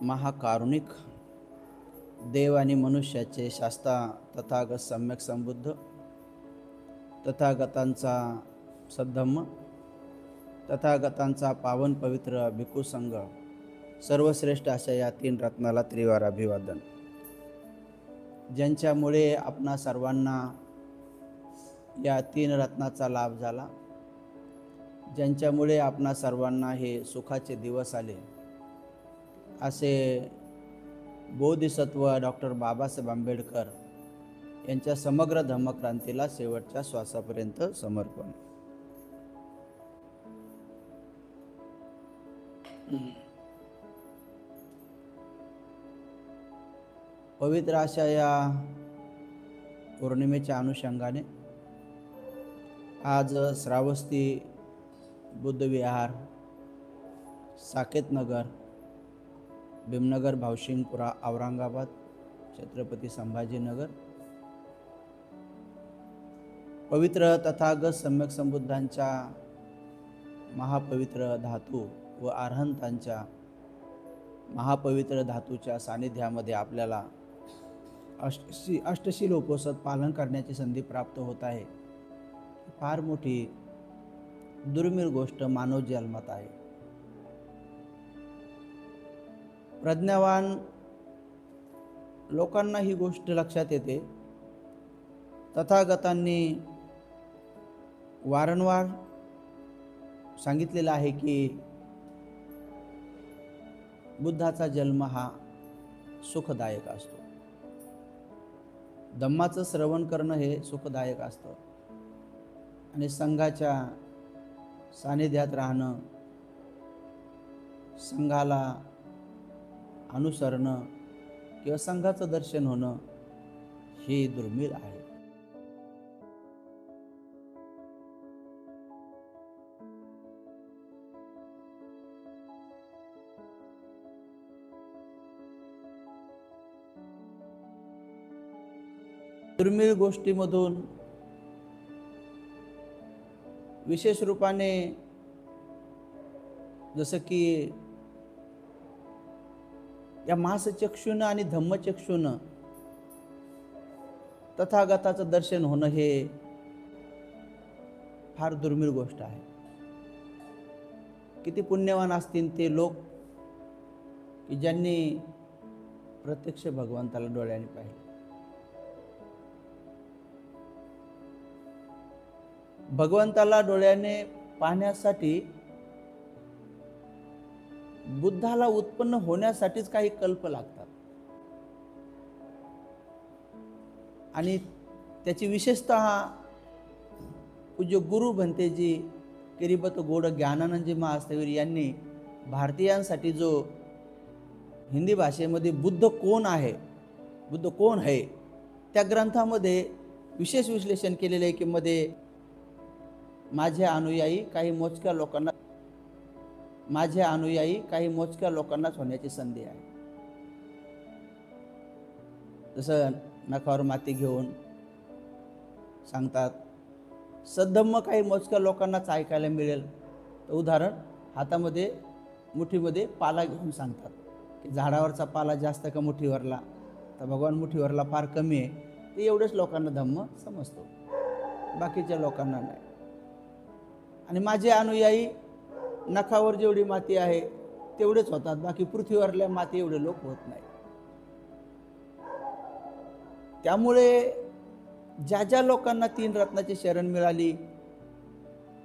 महाकारुणिक देव आणि मनुष्याचे शास्ता तथागत सम्यक संबुद्ध तथागतांचा सद्धम्म तथागतांचा पावन पवित्र भिक्खू संघ सर्वश्रेष्ठ अशा या तीन रत्नाला त्रिवार अभिवादन. ज्यांच्यामुळे आपणा सर्वांना या तीन रत्नाचा लाभ झाला, ज्यांच्यामुळे आपणा सर्वांना हे सुखाचे दिवस आले, असे बोधिसत्व डॉक्टर बाबासाहेब आंबेडकर यांच्या समग्र धम्मक्रांतीला शेवटच्या श्वासापर्यंत समर्पण. पवित्र अशा या पौर्णिमेच्या अनुषंगाने आज श्रावस्ती बुद्धविहार, साकेत नगर, भीमनगर, भावशिंगपुरा, औरंगाबाद, छत्रपती संभाजीनगर पवित्र तथागत सम्यक संबुद्धांच्या महापवित्र धातू व अरहंतांच्या महापवित्र धातूच्या सानिध्यामध्ये आपल्याला अष्टशील उपोषद पालन करण्याची संधी प्राप्त होत आहे. फार मोठी दुर्मिळ गोष्ट मानव जन्मात आहे. प्रज्ञावान लोकांना ही गोष्ट लक्षात येते. तथागतांनी वारंवार सांगितलेलं आहे की बुद्धाचा जन्म हा सुखदायक असतो. धम्माचं श्रवण करणं हे सुखदायक असतं आणि संघाच्या सानिध्यात राहणं, संघाला अनुसरणं किंवा संघाचं दर्शन होणं हे दुर्मिळ आहे. दुर्मिळ गोष्टीमधून विशेष रूपाने जसं की या मासचक्षुनं आणि धम्मचक्षुनं तथागताचं दर्शन होणं हे फार दुर्मिळ गोष्ट आहे. किती पुण्यवान असतील ते लोक की ज्यांनी प्रत्यक्ष भगवंताला डोळ्याने पाहिले. भगवंताला डोळ्याने पाहण्यासाठी बुद्धाला उत्पन्न होण्यासाठीच काही कल्प लागतात आणि त्याची विशेषतः पूज्य गुरु भंतेजी किरिबत गोड ज्ञानानंदजी महास्थवीर यांनी भारतीयांसाठी जो हिंदी भाषेमध्ये बुद्ध कोण आहे त्या ग्रंथामध्ये विशेष विश्लेषण केलेले आहे की मध्ये माझे अनुयायी काही मोजक्या लोकांनाच होण्याची संधी आहे. जसं नखावर माती घेऊन सांगतात, सद्धम्म काही मोजक्या लोकांनाच ऐकायला मिळेल. तर उदाहरण, हातामध्ये मुठीमध्ये पाला घेऊन सांगतात की झाडावरचा पाला जास्त का मुठीवरला, तर भगवान मुठीवरला फार कमी आहे. ते एवढेच लोकांना धम्म समजतो, बाकीच्या लोकांना नाही. आणि माझे अनुयायी नखावर जेवढी माती आहे तेवढेच होतात, बाकी पृथ्वीवरल्या माती एवढे लोक होत नाही. त्यामुळे ज्या लोकांना तीन रत्नाची शरण मिळाली,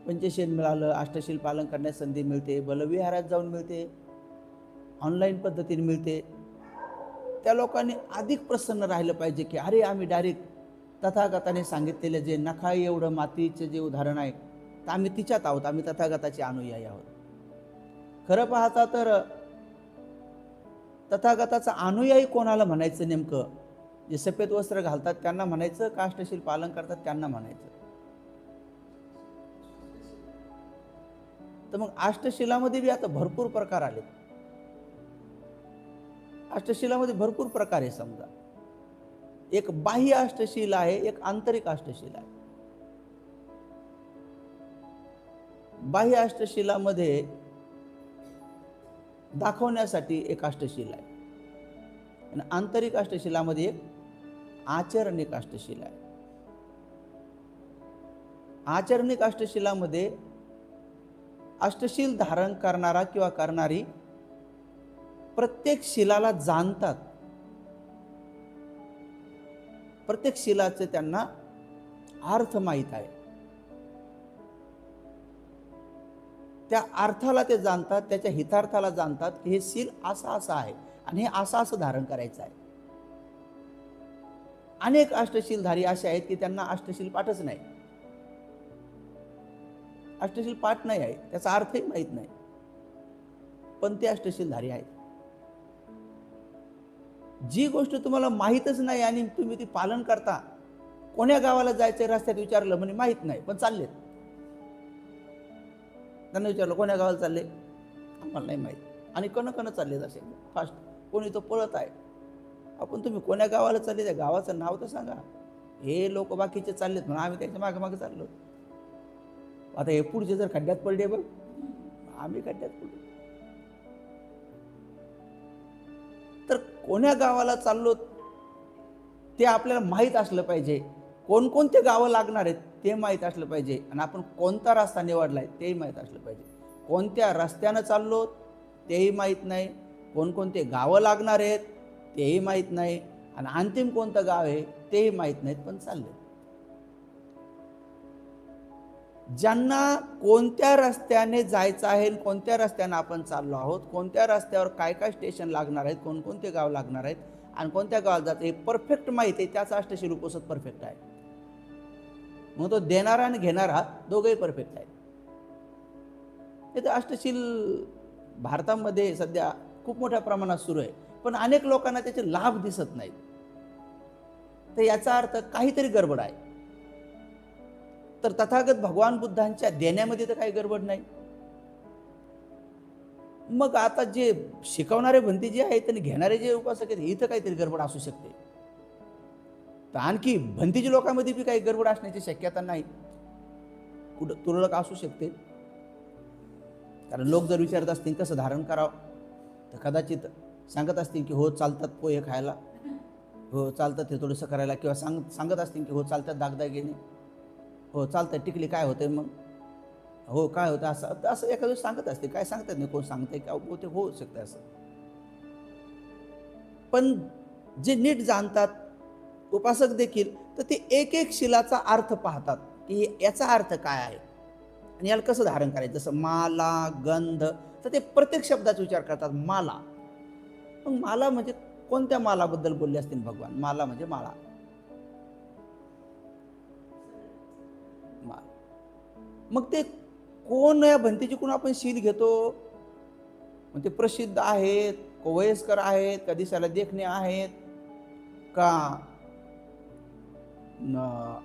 पंचशील मिळालं, अष्टशील पालन करण्यास संधी मिळते, बलविहारात जाऊन मिळते, ऑनलाईन पद्धतीने मिळते, त्या लोकांनी अधिक प्रसन्न राहिलं पाहिजे की अरे आम्ही डायरेक्ट तथागताने सांगितलेले जे नखा एवढं मातीचे जे उदाहरण आहे तर आम्ही तिच्यात आहोत, आम्ही तथागताचे अनुयायी आहोत. खरं पाहता तर तथागताचा अनुयायी कोणाला म्हणायचं नेमकं? जे सफेद वस्त्र घालतात त्यांना म्हणायचं का अष्टशील पालन करतात त्यांना म्हणायचं? तर मग अष्टशिलामध्ये बी आता भरपूर प्रकार आले. अष्टशिलामध्ये भरपूर प्रकार आहे. समजा एक बाह्य अष्टशील आहे, एक आंतरिक अष्टशील आहे. बाह्य अष्टशिलामध्ये दाखवण्यासाठी एक अष्टशिला आहे आणि आंतरिक अष्टशिलामध्ये एक आचरणिक अष्टशिला आहे. आचरणिक अष्टशिलामध्ये अष्टशील धारण करणारा किंवा करणारी प्रत्येक शिलाला जाणतात, प्रत्येक शिलाचे त्यांना अर्थ माहीत आहे, त्या अर्थाला ते जाणतात, त्याच्या हितार्थाला जाणतात की हे शील असं असं आहे आणि हे असं असं धारण करायचं आहे. अनेक अष्टशीलधारी असे आहेत की त्यांना अष्टशील पाठच नाही, अष्टशील पाठ नाही आहे, त्याचा अर्थही माहीत नाही, पण ते अष्टशीलधारी आहेत. जी गोष्ट तुम्हाला माहीतच नाही आणि तुम्ही ती पालन करता, कोण्या गावाला जायचं रस्त्यात विचारलं म्हणे माहीत नाही पण चाललेत. त्यांना विचारलं कोण्या गावाला चालले, आम्हाला नाही माहीत, आणि कण चालले असे फास्ट, कोणी तो पळत आहे. आपण तुम्ही कोण्या गावाला चालले, त्या गावाचं नाव तर सांगा. हे लोक बाकीचे चाललेत म्हणून आम्ही त्याच्या मागे मागे चाललो. आता हे पुढचे जर खड्ड्यात पडले बघ, आम्ही खड्ड्यात पडलो. तर कोण्या गावाला चाललो ते आपल्याला माहीत असलं पाहिजे, कोणकोणते गावं लागणार आहेत ते माहीत असलं पाहिजे, आणि आपण कोणता रस्ता निवडलाय तेही माहीत असलं पाहिजे. कोणत्या रस्त्यानं चाललो तेही माहीत नाही, कोणकोणते गावं लागणार आहेत तेही माहीत नाही, आणि अंतिम कोणतं गाव आहे तेही माहीत नाहीत, पण चालले. ज्यांना कोणत्या रस्त्याने जायचं आहे, कोणत्या रस्त्याने आपण चाललो आहोत, कोणत्या रस्त्यावर काय काय स्टेशन लागणार आहेत, कोणकोणते गाव लागणार आहेत आणि कोणत्या गावात जायचं हे परफेक्ट माहिती आहे, त्याचा अष्टशील उपोषण परफेक्ट आहे. मग तो देणारा आणि घेणारा दोघंही परफेक्ट आहेत. ते अष्टशील भारतामध्ये सध्या खूप मोठ्या प्रमाणात सुरू आहे, पण अनेक लोकांना त्याचे लाभ दिसत नाहीत. तर याचा अर्थ काहीतरी गडबड आहे. तर तथागत भगवान बुद्धांच्या देण्यामध्ये तर काही गडबड नाही. मग आता जे शिकवणारे भंती जे आहेत आणि घेणारे जे उपासक आहेत, इथं काहीतरी गडबड असू शकते. तर आणखी भंतीच्या लोकांमध्ये बी काही गडबड असण्याची शक्यता नाही, कुठं तुरळक असू शकते. कारण लोक जर विचारत असतील कसं धारण करावं, तर कदाचित सांगत असतील की हो चालतात पोहे खायला, हो चालतात हे थोडंसं करायला, किंवा सांगत असतील की हो चालतात दागदागिने, हो चालतं टिकली काय होते मग, हो काय होतं असं असं एखाद्या दिवस सांगत असते. काय सांगतात नाही, कोण सांगते का ते होऊ शकतं असं. पण जे नीट जाणतात उपासक देखील, तर ते एक एक शिलाचा अर्थ पाहतात की याचा अर्थ काय आहे आणि याला कसं धारण करायचं. जसं माला, गंध, तर ते प्रत्येक शब्दाचा विचार करतात. माला, मग माला म्हणजे कोणत्या मालाबद्दल बोलले असतील भगवान. माला म्हणजे माळा, मग ते कोण या भंतीची कोण आपण शील घेतो, मग ते प्रसिद्ध आहेत का वयस्कर आहेत का दिसायला देखणे आहेत का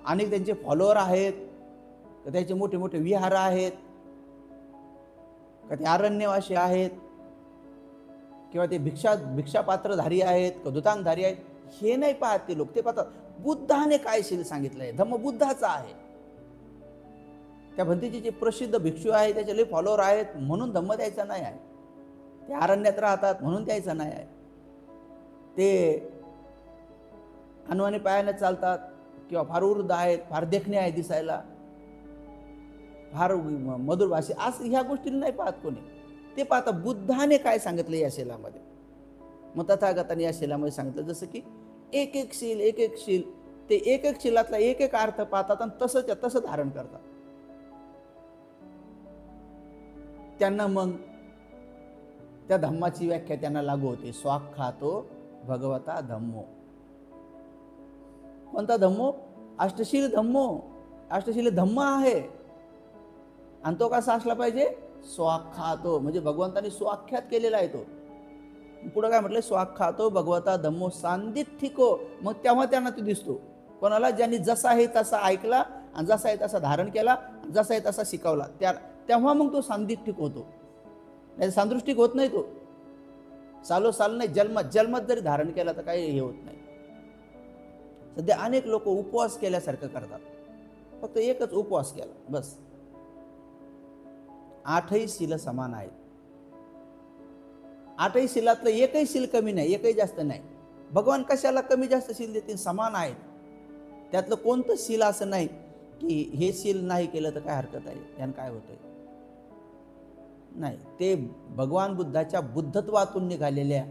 आणि त्यांचे फॉलोअर आहेत का त्याचे मोठे मोठे विहार आहेत का ते अरण्यवासी आहेत किंवा ते भिक्षापात्रधारी आहेत का दुतांगधारी आहेत, हे नाही पाहत ते लोक. ते पाहतात बुद्धाने काय शील सांगितलंय, धम्म बुद्धाचा आहे. त्या भंतीचे जे प्रसिद्ध भिक्षू आहे त्याचे लई फॉलोअर आहेत म्हणून धम्म द्यायचा नाही आहे, ते अरण्यात राहतात म्हणून द्यायचा नाही आहे, ते हनुमानी पायाने चालतात किंवा फार वृद्ध आहेत, फार देखणे आहे दिसायला, फार मधुर भाषे, असं ह्या गोष्टीला नाही पाहत कोणी. ते पाहता बुद्धाने काय सांगितलं या शिलामध्ये. मग तथागताने या शिलामध्ये सांगितलं जसं की एक एक शील एक एक शील, ते एक एक शिलातला एक एक अर्थ पाहतात आणि तसं धारण करतात. त्यांना मग त्या धम्माची व्याख्या त्यांना लागू होते. स्वाख्यातो भगवता धम्मो. कोणता धम्मो? अष्टशील धम्मो. अष्टशील धम्म आहे आणि तो कसा असला पाहिजे? स्वाख्यातो, म्हणजे भगवंताने स्वाख्यात केलेला आहे तो. पुढे काय म्हटलं? स्वाख्यातो भगवता धम्मो सांदिठ्ठिको. मग तेव्हा त्यांना तो दिसतो. कोणाला? ज्यांनी जसा आहे तसा ऐकला आणि जसा आहे तसा धारण केला, जसा आहे तसा शिकवला, तेव्हा मग तो सांदिठ्ठिक होतो. नाही सांदृष्टिक होत नाही तो. साल नाही, जन्मात जरी धारण केला तर काही हे होत नाही. सध्या अनेक लोक उपवास केल्यासारखं करतात, फक्त एकच उपवास केला बस. 8ही शील समान आहेत. 8ही शिलातलं एकही शील कमी नाही, एकही जास्त नाही. भगवान कशाला कमी जास्त शील देतील, समान आहेत. त्यातलं कोणतं शील असं नाही की हे शील नाही केलं तर काय हरकत आहे, यानं काय होतंय. नाही, ते भगवान बुद्धाच्या बुद्धत्वातून निघालेल्या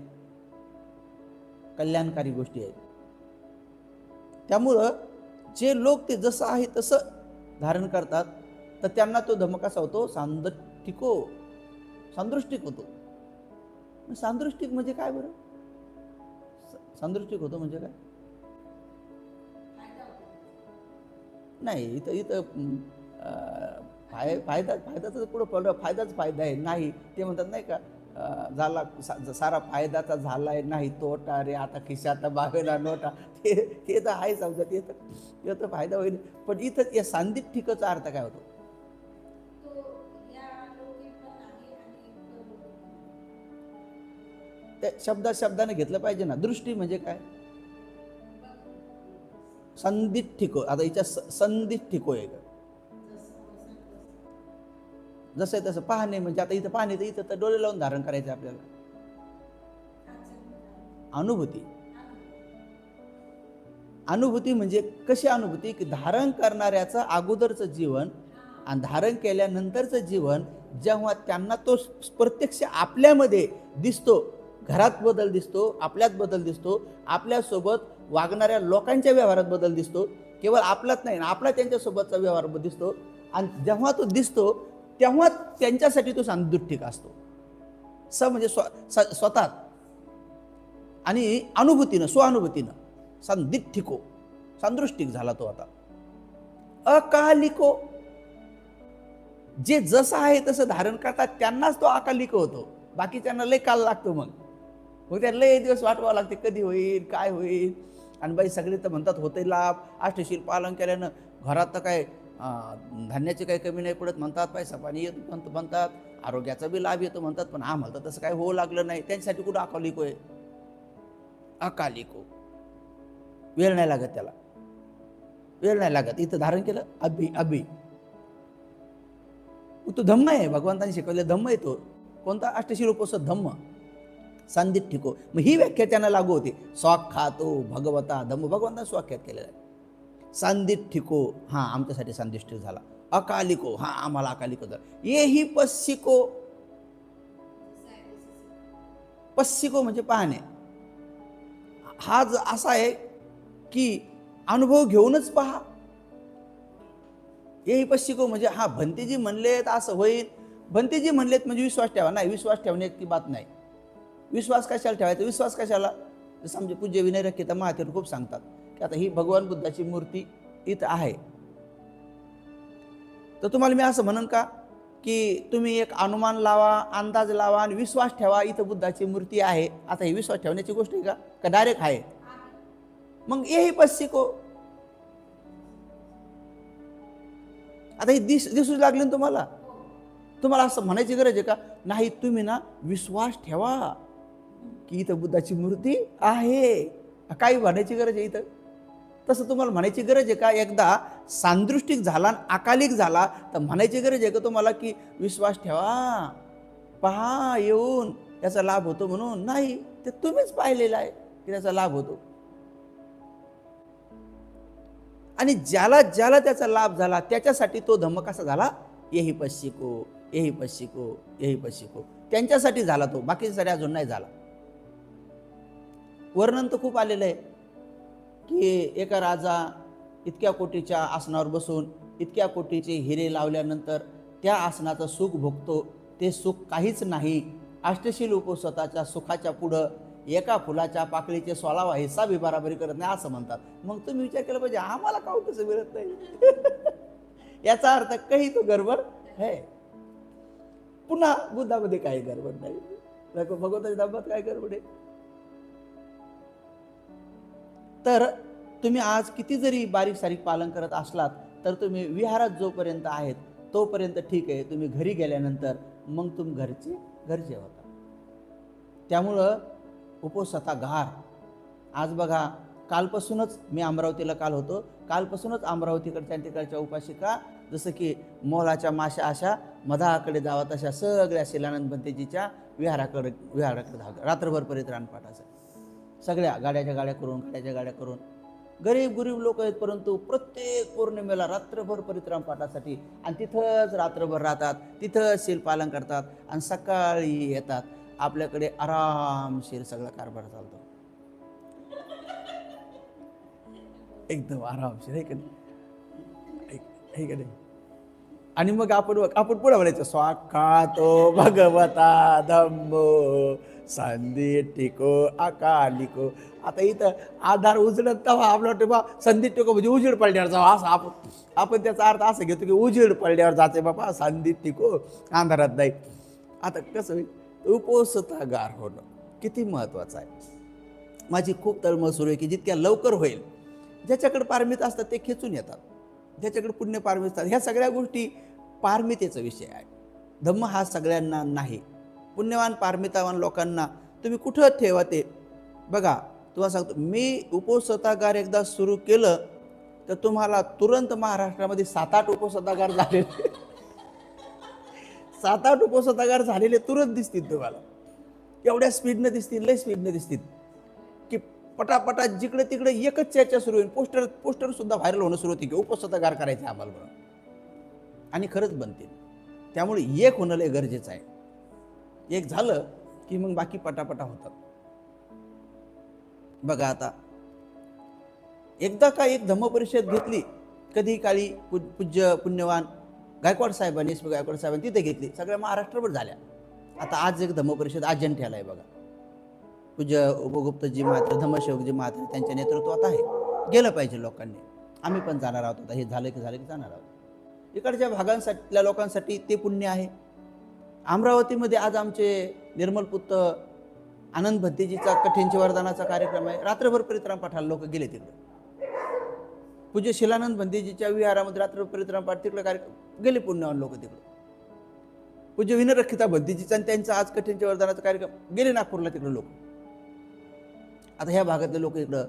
कल्याणकारी गोष्टी आहेत. त्यामुळं जे लोक ते जसं आहे तसं धारण करतात तर त्यांना तो धम्म कसा होतो, सांदृष्टिक होतो. सांदृष्टिक म्हणजे काय बरं? सांदृष्टिक होतो म्हणजे काय? नाही, इथं इथं फायदाच पुढं पडलं, फायदाच फायदा आहे. नाही, ते म्हणतात नाही का, झाला सारा फायदाचा झालाय, नाही तोटा रे, आता खिशात बागेला नोटा. ते तर आहे समजा, ते तर फायदा होईल. पण इथं या सांदिठ्ठिकचा अर्थ काय होतो? त्या शब्दाने घेतलं पाहिजे ना. दृष्टी म्हणजे काय? संदिठ्ठिको. आता हिच्या संदिठ्ठिको आहे का? जसं आहे तसं पाहणे म्हणजे, आता इथं पाहणे तर इथं तर डोळे लावून धारण करायचं आपल्याला. अनुभूती म्हणजे कशी अनुभूती, की धारण करणाऱ्याचं अगोदरचं जीवन आणि धारण केल्यानंतरचं जीवन जेव्हा त्यांना तो प्रत्यक्ष आपल्यामध्ये दिसतो, घरात बदल दिसतो, आपल्यात बदल दिसतो, आपल्यासोबत वागणाऱ्या लोकांच्या व्यवहारात बदल दिसतो, केवळ आपलाच नाही, आपला त्यांच्यासोबतचा व्यवहार दिसतो. आणि जेव्हा तो दिसतो तेव्हा त्यांच्यासाठी तो सांदृष्टिक असतो. म्हणजे स्वतः आणि अनुभूतीनं, स्वानुभूतीनं सांदिठ्ठिको, सांदृष्टिक झाला तो. आता अकालिको, जे जसं आहे तसं धारण करतात त्यांनाच तो अकालिक होतो. बाकीच्यांना लय काल लागतो. मग त्या लय दिवस वाटवावं लागते, कधी होईल, काय होईल. आणि बाई सगळे तर म्हणतात होते लाभ, अष्टशील पालन केल्यानं घरात तर काय धान्याची काही कमी नाही पडत म्हणतात, पैसा पाणी येतो म्हणतात, आरोग्याचा बी लाभ येतो म्हणतात. पण आम्हाला तर तसं काय होऊ लागलं नाही. त्यांच्यासाठी कुठं अकालिको आहे? अकालिको. वेळ नाही लागत त्याला, वेळ नाही लागत. इथं धारण केलं अभि तो धम्म आहे, भगवंतांनी शिकवलेला धम्म आहे तो. कोणता? अष्टशील उपोषद धम्म, सांदिठ्ठिको. मग ही व्याख्या त्यांना लागू होती. स्वाख्यातो भगवता धम्म, भगवंतांनी स्वाख्यात केलेला आहे. सांदिठ्ठिको, हा आमच्यासाठी सांदिष्ठिक झाला. अकालिको, हा आम्हाला अकालिको झाला. येही पस्सिको. पस्सिको म्हणजे पाहणे. हा असा आहे की अनुभव घेऊनच पहा. येही पस्सिको म्हणजे हा भंतेजी म्हणलेत असं होईल, भंतेजी म्हणलेत म्हणजे विश्वास ठेवा. नाही, विश्वास ठेवण्याची बात नाही. विश्वास कशाला ठेवायचा? विश्वास कशाला? जसं आमचे पूज्य विनय रखिता महातेर खूप सांगतात की आता ही भगवान बुद्धाची मूर्ती इथं आहे, तर तुम्हाला मी असं म्हणन का की तुम्ही एक अनुमान लावा, अंदाज लावा आणि विश्वास ठेवा इथं बुद्धाची मूर्ती आहे. आता ही विश्वास ठेवण्याची गोष्ट आहे का डायरेक्ट आहे? मग येही पस्सिको. आता ही दिसू लागली ना तुम्हाला. तुम्हाला असं म्हणायची गरज आहे का? नाही, तुम्ही ना विश्वास ठेवा की इथं बुद्धाची मूर्ती आहे. काही म्हणायची गरज आहे इथं? तसं तुम्हाला म्हणायची गरज आहे का? एकदा सांदृष्टिक झाला, अकालिक झाला तर म्हणायची गरज आहे का तुम्हाला की विश्वास ठेवा, पहा येऊन त्याचा लाभ होतो म्हणून? नाही, ते तुम्हीच पाहिलेलं आहे की त्याचा लाभ होतो. आणि ज्याला ज्याला त्याचा लाभ झाला त्याच्यासाठी तो धम्म कसा झाला? येही पस्सिको, येही पस्सिको, येही पस्सिको. त्यांच्यासाठी झाला तो, बाकीच्यासाठी अजून नाही झाला. वर्णन तर खूप आलेलं आहे की एका राजा इतक्या कोटीच्या आसनावर बसून इतक्या कोटीचे हिरे लावल्यानंतर त्या आसनाचं सुख भोगतो. ते सुख काहीच नाही अष्टशील उपस्वताच्या सुखाच्या पुढं एका फुलाच्या पाकळीचे 16वा हिस्सा बी बराबरी करत नाही असं म्हणतात. मग तुम्ही विचार केला पाहिजे, आम्हाला का तसं मिळत नाही? याचा अर्थ काही तो गडबड आहे. पुन्हा बुद्धामध्ये काही गडबड नाही, भगवंताच्या धम्मात काय गडबड आहे? तर तुम्ही आज किती जरी बारीक सारीक पालन करत असलात तर तुम्ही विहारात जोपर्यंत आहेत तोपर्यंत ठीक आहे. तुम्ही घरी गेल्यानंतर मग तुम्ही घरचे होता. त्यामुळं उपस्वता घार. आज बघा, कालपासूनच मी अमरावतीला काल होतो, कालपासूनच अमरावतीकडच्या तिकडच्या उपासिका जसं की मोलाच्या माशा अशा मधाकडे जावा तशा सगळ्या शिलानंद भंतेजीच्या विहाराकडे धावतात. रात्रभर परित्राण पाठ असेल. सगळ्या गाड्याच्या गाड्या करून गरीब लोक आहेत, परंतु प्रत्येक पौर्णिमेला रात्रभर परित्राण पाठासाठी आणि तिथंच रात्रभर राहतात, तिथंच शील पालन करतात आणि सकाळी येतात. आपल्याकडे आरामशीर सगळा कारभार चालतो, एकदम आरामशीर, आहे का नाही? आणि मग आपण पुढे म्हणायचं, स्वाखातो भगवता धम्मो संधी टिको अकालिको. आता इथं आधार उजळत तेव्हा आपलं वाटतं बा संधी टिको म्हणजे उजेड पडल्यावर जावं, असं आपण त्याचा अर्थ असं घेतो की उजेड पडल्यावर जाते बाबा, संधी टिको अंधारात नाही. आता कसं होईल, उपोषितागार होणं किती महत्त्वाचं आहे. माझी खूप तळमळ सुरू आहे की जितक्या लवकर होईल, ज्याच्याकडे पारमित असतात ते खेचून येतात, ज्याच्याकडे पुण्य पारमित असतात. ह्या सगळ्या गोष्टी पारमितेचा विषय आहे. धम्म हा सगळ्यांना नाही. पुण्यवान पारमितावान लोकांना तुम्ही कुठं ठेवा ते बघा. तुम्हाला सांगतो, मी उपोषितागार एकदा सुरू केलं तर तुम्हाला तुरंत महाराष्ट्रामध्ये 7-8 उपोषितागार झालेले 7-8 उपोषितागार झालेले तुरंत दिसतील तुम्हाला. एवढ्या स्पीडनं दिसतील, लय स्पीडनं दिसतील की पटापटा जिकडे तिकडे एकच चर्चा सुरू होईल. पोस्टर सुद्धा व्हायरल होणं सुरू होती की उपोषितागार करायचे आम्हाला म्हणून, आणि खरंच बनतील. त्यामुळे एक होणं लय गरजेचं आहे. एक झालं की मग बाकी पटापटा होतात. बघा आता एकदा का एक धम्म परिषद घेतली कधी काळी, पूज्य पुण्यवान गायकवाड साहेबांनी, एस पी गायकवाड साहेबांनी तिथे घेतली, सगळ्या महाराष्ट्रभर झाल्या. आता आज एक धम्म परिषद अजिंठ्याला आहे बघा. पूज्य उपगुप्तजी महात्रे, धम्मसेवकजी महात्रे त्यांच्या नेतृत्वात आहे. गेलं पाहिजे लोकांनी. आम्ही पण जाणार आहोत. आता हे झालं की जाणार आहोत. इकडच्या भागांसाठील्या लोकांसाठी ते पुण्य आहे. अमरावतीमध्ये आज आमचे निर्मलपुत्र आनंद भंतेजीचा कठीणची वरदानाचा कार्यक्रम आहे. रात्रभर परित्राण पाठाला लोक गेले तिकडे. पूज्य शिलानंद भंतेजीच्या विहारामध्ये रात्रभर परित्राण पाठ तिकडे कार्यक्रम गेले पुण्यवान लोक तिकडे. पूज्य विनरक्षिता भंतेजीचा आणि त्यांचा आज कठीणच्या वरदानाचा कार्यक्रम गेले नागपूरला तिकडे लोक. आता ह्या भागातले लोक इकडं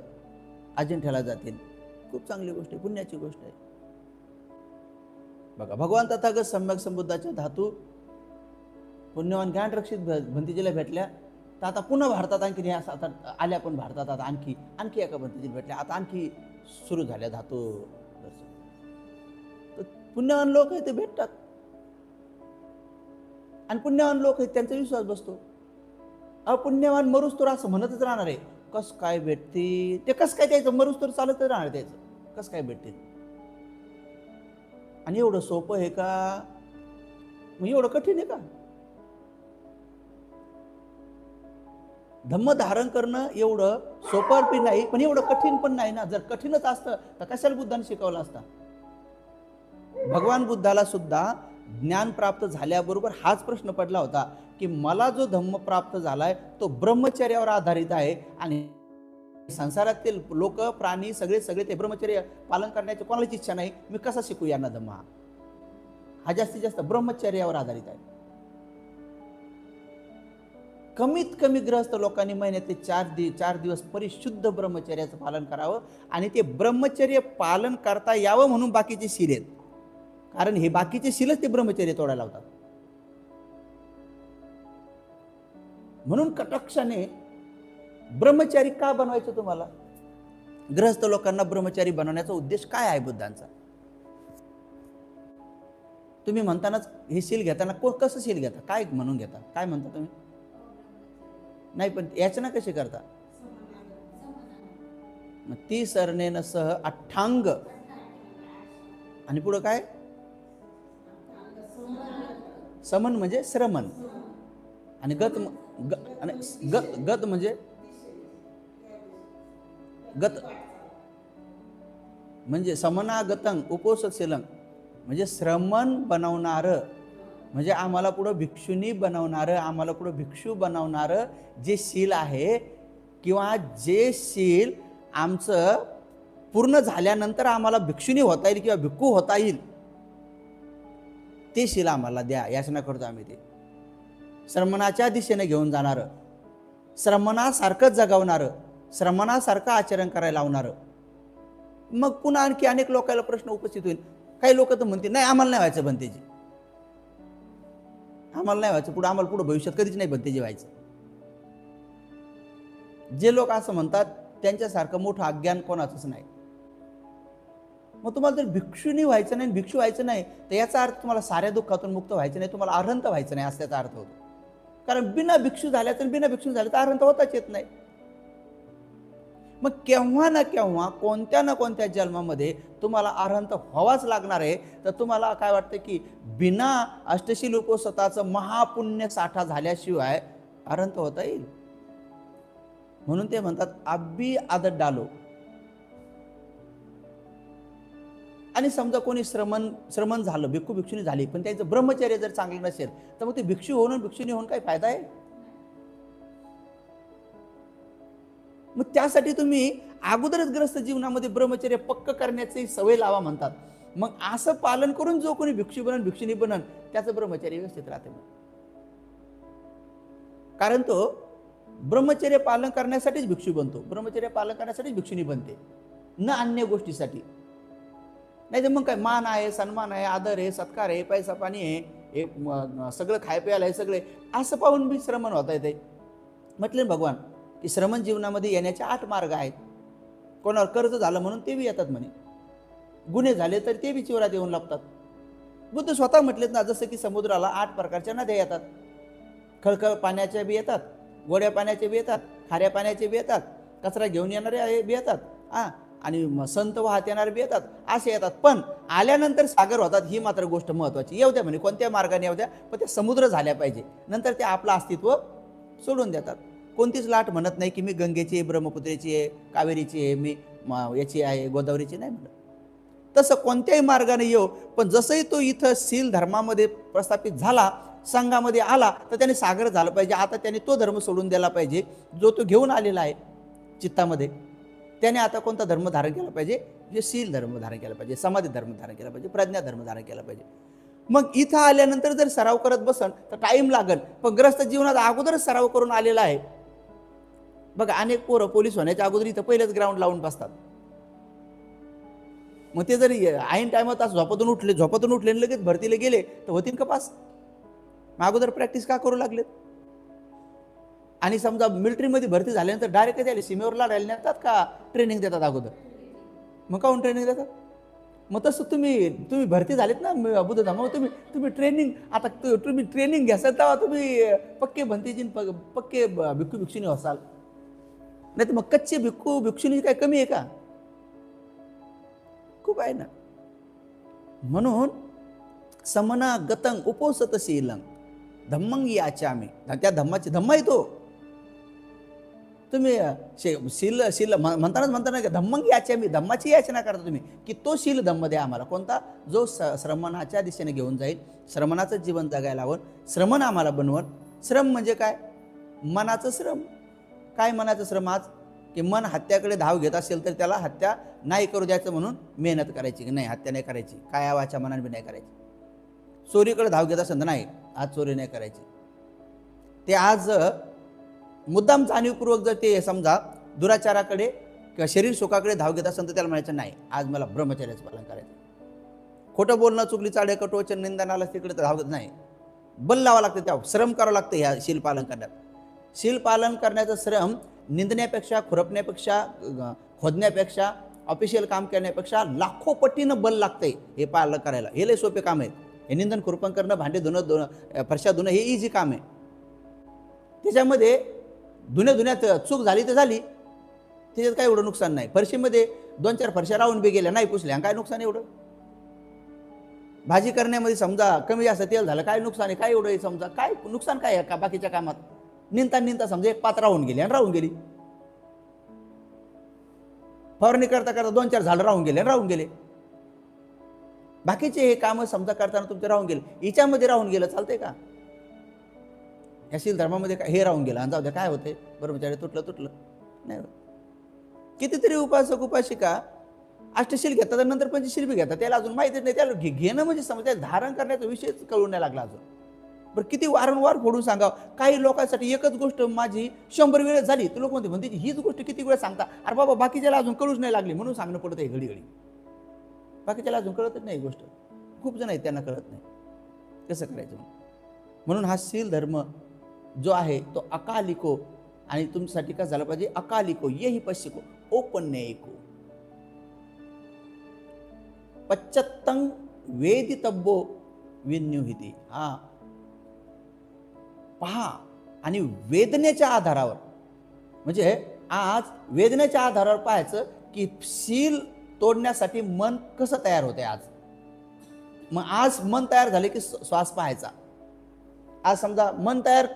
अजिंठ्याला जातील. खूप चांगली गोष्ट आहे, पुण्याची गोष्ट आहे. बघा, भगवान तथागत सम्यक संबुद्धाच्या धातू पुण्यवान ज्ञानरक्षित भंतेजीला भेटल्या, तर आता पुन्हा भारतात आणखी ह्या आल्या. पण भारतात आता आणखी एका भंतेजीला भेटल्या. आता आणखी सुरू झाल्या धातू दर्शन. तर पुण्यवान लोक आहे ते भेटतात, आणि पुण्यवान लोक आहेत त्यांचा विश्वास बसतो. अपुण्यवान मरुस्तोर असं म्हणतच राहणार आहे. कस काय भेटते ते, कस काय द्यायचं, मरुस्तोर चालतच राहणार त्याचं, कस काय भेटते. आणि एवढं सोपं आहे का, मग एवढं कठीण आहे का? धम्म धारण करणं एवढं सोपं पण नाही, पण एवढं कठीण पण नाही ना. जर कठीणच असतं तर कशाला बुद्धाने शिकवलं असतं? भगवान बुद्धाला सुद्धा ज्ञान प्राप्त झाल्याबरोबर हाच प्रश्न पडला होता की मला जो धम्म प्राप्त झालाय तो ब्रह्मचर्यावर आधारित आहे, आणि संसारातील लोक प्राणी सगळे ते ब्रह्मचर्य पालन करण्याची कोणालाच इच्छा नाही. मी कसा शिकू यांना धम्म? हा जास्तीत जास्त ब्रह्मचर्यावर आधारित आहे. कमीत कमी गृहस्थ लोकांनी महिन्यातले 4 दिवस परिशुद्ध ब्रह्मचर्याचं पालन करावं, आणि ते ब्रह्मचर्य पालन करता यावं म्हणून बाकीचे शील आहेत. कारण हे बाकीचे शीलच ते ब्रह्मचर्य तोडायला लावतात. म्हणून कटाक्षाने ब्रह्मचारी का बनवायचं तुम्हाला? गृहस्थ लोकांना ब्रह्मचारी बनवण्याचा उद्देश काय आहे बुद्धांचा? तुम्ही म्हणतानाच हे शील घेताना कसं शील घेता, काय म्हणून घेता, काय म्हणता तुम्ही? नाही, पण याचना कशी करता? ती सरणेन सह अठ्ठांग, आणि पुढं काय? समन म्हणजे श्रमण, आणि गत म्हणजे समनागतं उपोषशीलं म्हणजे श्रमण बनवणारं, म्हणजे आम्हाला पुढं भिक्षुनी बनवणारं, आम्हाला पुढं भिक्षू बनवणारं जे शील आहे, किंवा जे शील आमचं पूर्ण झाल्यानंतर आम्हाला भिक्षुनी होता येईल किंवा भिक्खू होता येईल, ते शील आम्हाला द्या. याचना करतो आम्ही. ते श्रमणाच्या दिशेने घेऊन जाणारं, श्रमणासारखं जगवणारं, श्रमणासारखं आचरण करायला लावणारं. मग पुन्हा आणखी अनेक लोकांना प्रश्न उपस्थित होईल. काही लोक तर म्हणतील नाही आम्हाला नाही व्हायचं भंतेजी. आम्हाला नाही व्हायचं, पुढे आम्हाला पुढे भविष्यात कधीच नाही भंतेजी व्हायचं. जे लोक असं म्हणतात त्यांच्यासारखं मोठं अज्ञान कोणाचंच नाही. मग तुम्हाला जर भिक्षुनी व्हायचं नाही, भिक्षू व्हायचं नाही, तर याचा अर्थ तुम्हाला साऱ्या दुःखातून मुक्त व्हायचं नाही, तुम्हाला अरहंत व्हायचं नाही, असा त्याचा अर्थ होतो. कारण बिना भिक्षू झाल्याचं आणि बिना भिक्षू झालं तर अरहंत होताच येत नाही. मग केव्हा ना केव्हा कोणत्या ना कोणत्या जन्मामध्ये तुम्हाला अरहंत व्हावाच लागणार आहे. तर तुम्हाला काय वाटतं की बिना अष्टशील उपोषिताचं महापुण्य साठा झाल्याशिवाय अरहंत होता येईल? म्हणून ते म्हणतात अब्बी आदत डालो. आणि समजा कोणी श्रमण झालं, भिक्खू भिक्षुनी झाली, पण त्यांचं ब्रह्मचर्य जर चांगलं नसेल तर मग ते भिक्षू होऊन भिक्षुनी होऊन काय फायदा आहे? मग त्यासाठी तुम्ही अगोदरच ग्रस्त जीवनामध्ये ब्रह्मचर्य पक्क करण्याची सवय लावा म्हणतात. मग असं पालन करून जो कोणी भिक्षू बनन भिक्षुनी बनन त्याचं ब्रह्मचर्य व्यवस्थित राहते. कारण तो ब्रह्मचर्य पालन करण्यासाठीच भिक्षू बनतो, ब्रह्मचर्य पालन करण्यासाठीच भिक्षुनी बनते, न अन्य गोष्टीसाठी. नाही तर मग काय मान आहे, सन्मान आहे, आदर आहे, सत्कार आहे, पैसा पाणी आहे, सगळं खाय प्यायला आहे, सगळे असं पाहून बी श्रमण होता येते. म्हटले भगवान की श्रमण जीवनामध्ये येण्याचे 8 मार्ग आहेत. कोणावर कर्ज झालं म्हणून ते बी येतात म्हणे, गुन्हे झाले तर ते बी चिवरात येऊन लागतात. बुद्ध स्वतः म्हटलेत ना, जसं की समुद्राला 8 प्रकारच्या नद्या येतात. खळखळ पाण्याच्या बी येतात, गोड्या पाण्याचे बी येतात, खाऱ्या पाण्याचे बी येतात, कचरा घेऊन येणारे बी येतात, आणि संत वाहत येणारे बी येतात, असे येतात. पण आल्यानंतर सागर होतात, ही मात्र गोष्ट महत्वाची. येऊ द्या म्हणे, कोणत्या मार्गाने येऊ द्या, पण ते समुद्र झाल्या पाहिजे. नंतर ते आपलं अस्तित्व सोडून देतात. कोणतीच लाट म्हणत नाही की मी गंगेची आहे, ब्रह्मपुत्रेची आहे, कावेरीची आहे, मी याची आहे, गोदावरीची नाही म्हणत. तसं कोणत्याही मार्गाने येऊ, पण जसंही तो इथं शील धर्मामध्ये प्रस्थापित झाला, संघामध्ये आला, तर त्याने सागर झालं पाहिजे. आता त्याने तो धर्म सोडून द्यायला पाहिजे जो तो घेऊन आलेला आहे चित्तामध्ये. त्याने आता कोणता धर्म धारण केला पाहिजे? जे शील धर्म धारण केला पाहिजे, समाधी धर्म धारण केला पाहिजे, प्रज्ञा धर्म धारण केला पाहिजे. मग इथं आल्यानंतर जर सराव करत बसन तर टाईम लागल, पण ग्रस्त जीवनात अगोदरच सराव करून आलेला आहे. बघा, अनेक पोरं पोलीस होण्याच्या अगोदर इथं पहिलेच ग्राउंड लावून बसतात. मग ते जरी ऐन टायमात झोपातून उठले लगेच भरतीला गेले तर होतील का पास? अगोदर प्रॅक्टिस का करू लागलेत? आणि समजा मिलिटरीमध्ये भरती झाल्यानंतर डायरेक्ट त्याला सीमेवर लढायला नेतात का ट्रेनिंग देतात अगोदर? मग काहून ट्रेनिंग देतात? मग तसं तुम्ही भरती झालेत ना बुद्ध धर्मावर, तुम्ही ट्रेनिंग, आता तुम्ही ट्रेनिंग घ्याल तेव्हा तुम्ही पक्के भंतीजी पक्के भिक्खू भिक्षुनी असाल. नाही तर मग कच्चे भिक्खू भिक्षुनी काय कमी आहे का? खूप आहे ना. म्हणून समना गतं उपोसतशीलं धम्मं याचामी, त्या धम्माची धम्मा येतो. तुम्ही शील म्हणताना धम्मं याचामी, धम्माची याचना करता तुम्ही की तो शील धम्म द्या आम्हाला. कोणता? जो श्रमणाच्या दिशेने घेऊन जाईल, श्रमणाचं जीवन जगायला हवं, श्रमण आम्हाला बनवण. श्रम म्हणजे काय? मनाचं श्रम. काय मनाचं श्रम? आज की मन हत्याकडे धाव घेत असेल तर त्याला हत्या नाही करू द्यायचं म्हणून मेहनत करायची, नाही हत्या नाही करायची, काय वाचा मनाने बी नाही करायची. चोरीकडे धाव घेत असेल तर नाही, आज चोरी नाही करायची. ते आज मुद्दाम जाणीवपूर्वक जर ते समजा दुराचाराकडे किंवा शरीर सुखाकडे धाव घेत असेल तर त्याला म्हणायचं नाही, आज मला ब्रह्मचर्याचं पालन करायचं. खोटं बोलणं, चुगली चाळे, कटोचन, निंदनाला तिकडे धाव घेत नाही. बल लावा लागतं, त्या श्रम करावं लागतं ह्या शील पालन करण्यात. शील पालन करण्याचं श्रम निंदण्यापेक्षा, खुरपण्यापेक्षा, खोदण्यापेक्षा, ऑफिशियल काम करण्यापेक्षा लाखो पटीनं बल लागतंय हे पालन करायला. हे लय सोपे काम आहे. हे निंदन खुरपण करणं, भांडे धुणं, फरशा धुणं हे इझी काम आहे. त्याच्यामध्ये धुण्यात चूक झाली तर झाली, त्याच्यात काय एवढं नुकसान नाही. फरशीमध्ये 2-4 फरशा राहून बी गेल्या, नाही पुसल्या, काय नुकसान एवढं? भाजी करण्यामध्ये समजा कमी जास्त तेल झालं, काय नुकसान आहे? काय एवढं समजा काय नुकसान काय आहे का बाकीच्या कामात? निंता समजा एक पात राहून गेली आणि राहून गेली. फवारणी करता 2-4 झाडं राहून गेले. बाकीचे हे काम समजा करताना तुमचे राहून गेले, हिच्यामध्ये राहून गेलं चालतंय का? या शील धर्मामध्ये हे राहून गेलं आणि जाऊ द्या, काय होते? ब्रह्मचर्य तुटलं नाही. कितीतरी उपासक उपासिका अष्टशील घेतात आणि नंतर पंचशील बी घेतात, त्याला अजून माहितीच नाही. त्याला घेणं म्हणजे समजा धारण करण्याचा विषयच कळून नाही लागला अजून. बरं, किती वारंवार फोडून सांगावं. काही लोकांसाठी एकच गोष्ट माझी 100 वेळेस झाली, तर लोक म्हणते हीच गोष्ट किती वेळ सांगता? अरे बाबा, बाकीच्याला अजून कळूच नाही लागली म्हणून सांगणं पडत आहे घडी. बाकीच्याला अजून कळतच नाही गोष्ट. खूप जण आहेत त्यांना कळत नाही कसं करायचं. म्हणून हा शील धर्म जो आहे तो अकालिको, आणि तुमच्यासाठी काय झालं पाहिजे, अकालिको येही पश्चिको औपन्यायिको पश्चत्तं वेदितव्यो विन्युहिती. हा पहा, आणि वेदनेच्या आधारावर, म्हणजे आज वेदनेच्या आधारावर पाहायचं की शील तोडण्यासाठी मन कसं तयार होते. मग आज मन तयार झाले की श्वास पाहायचा. आज समजा मन तयार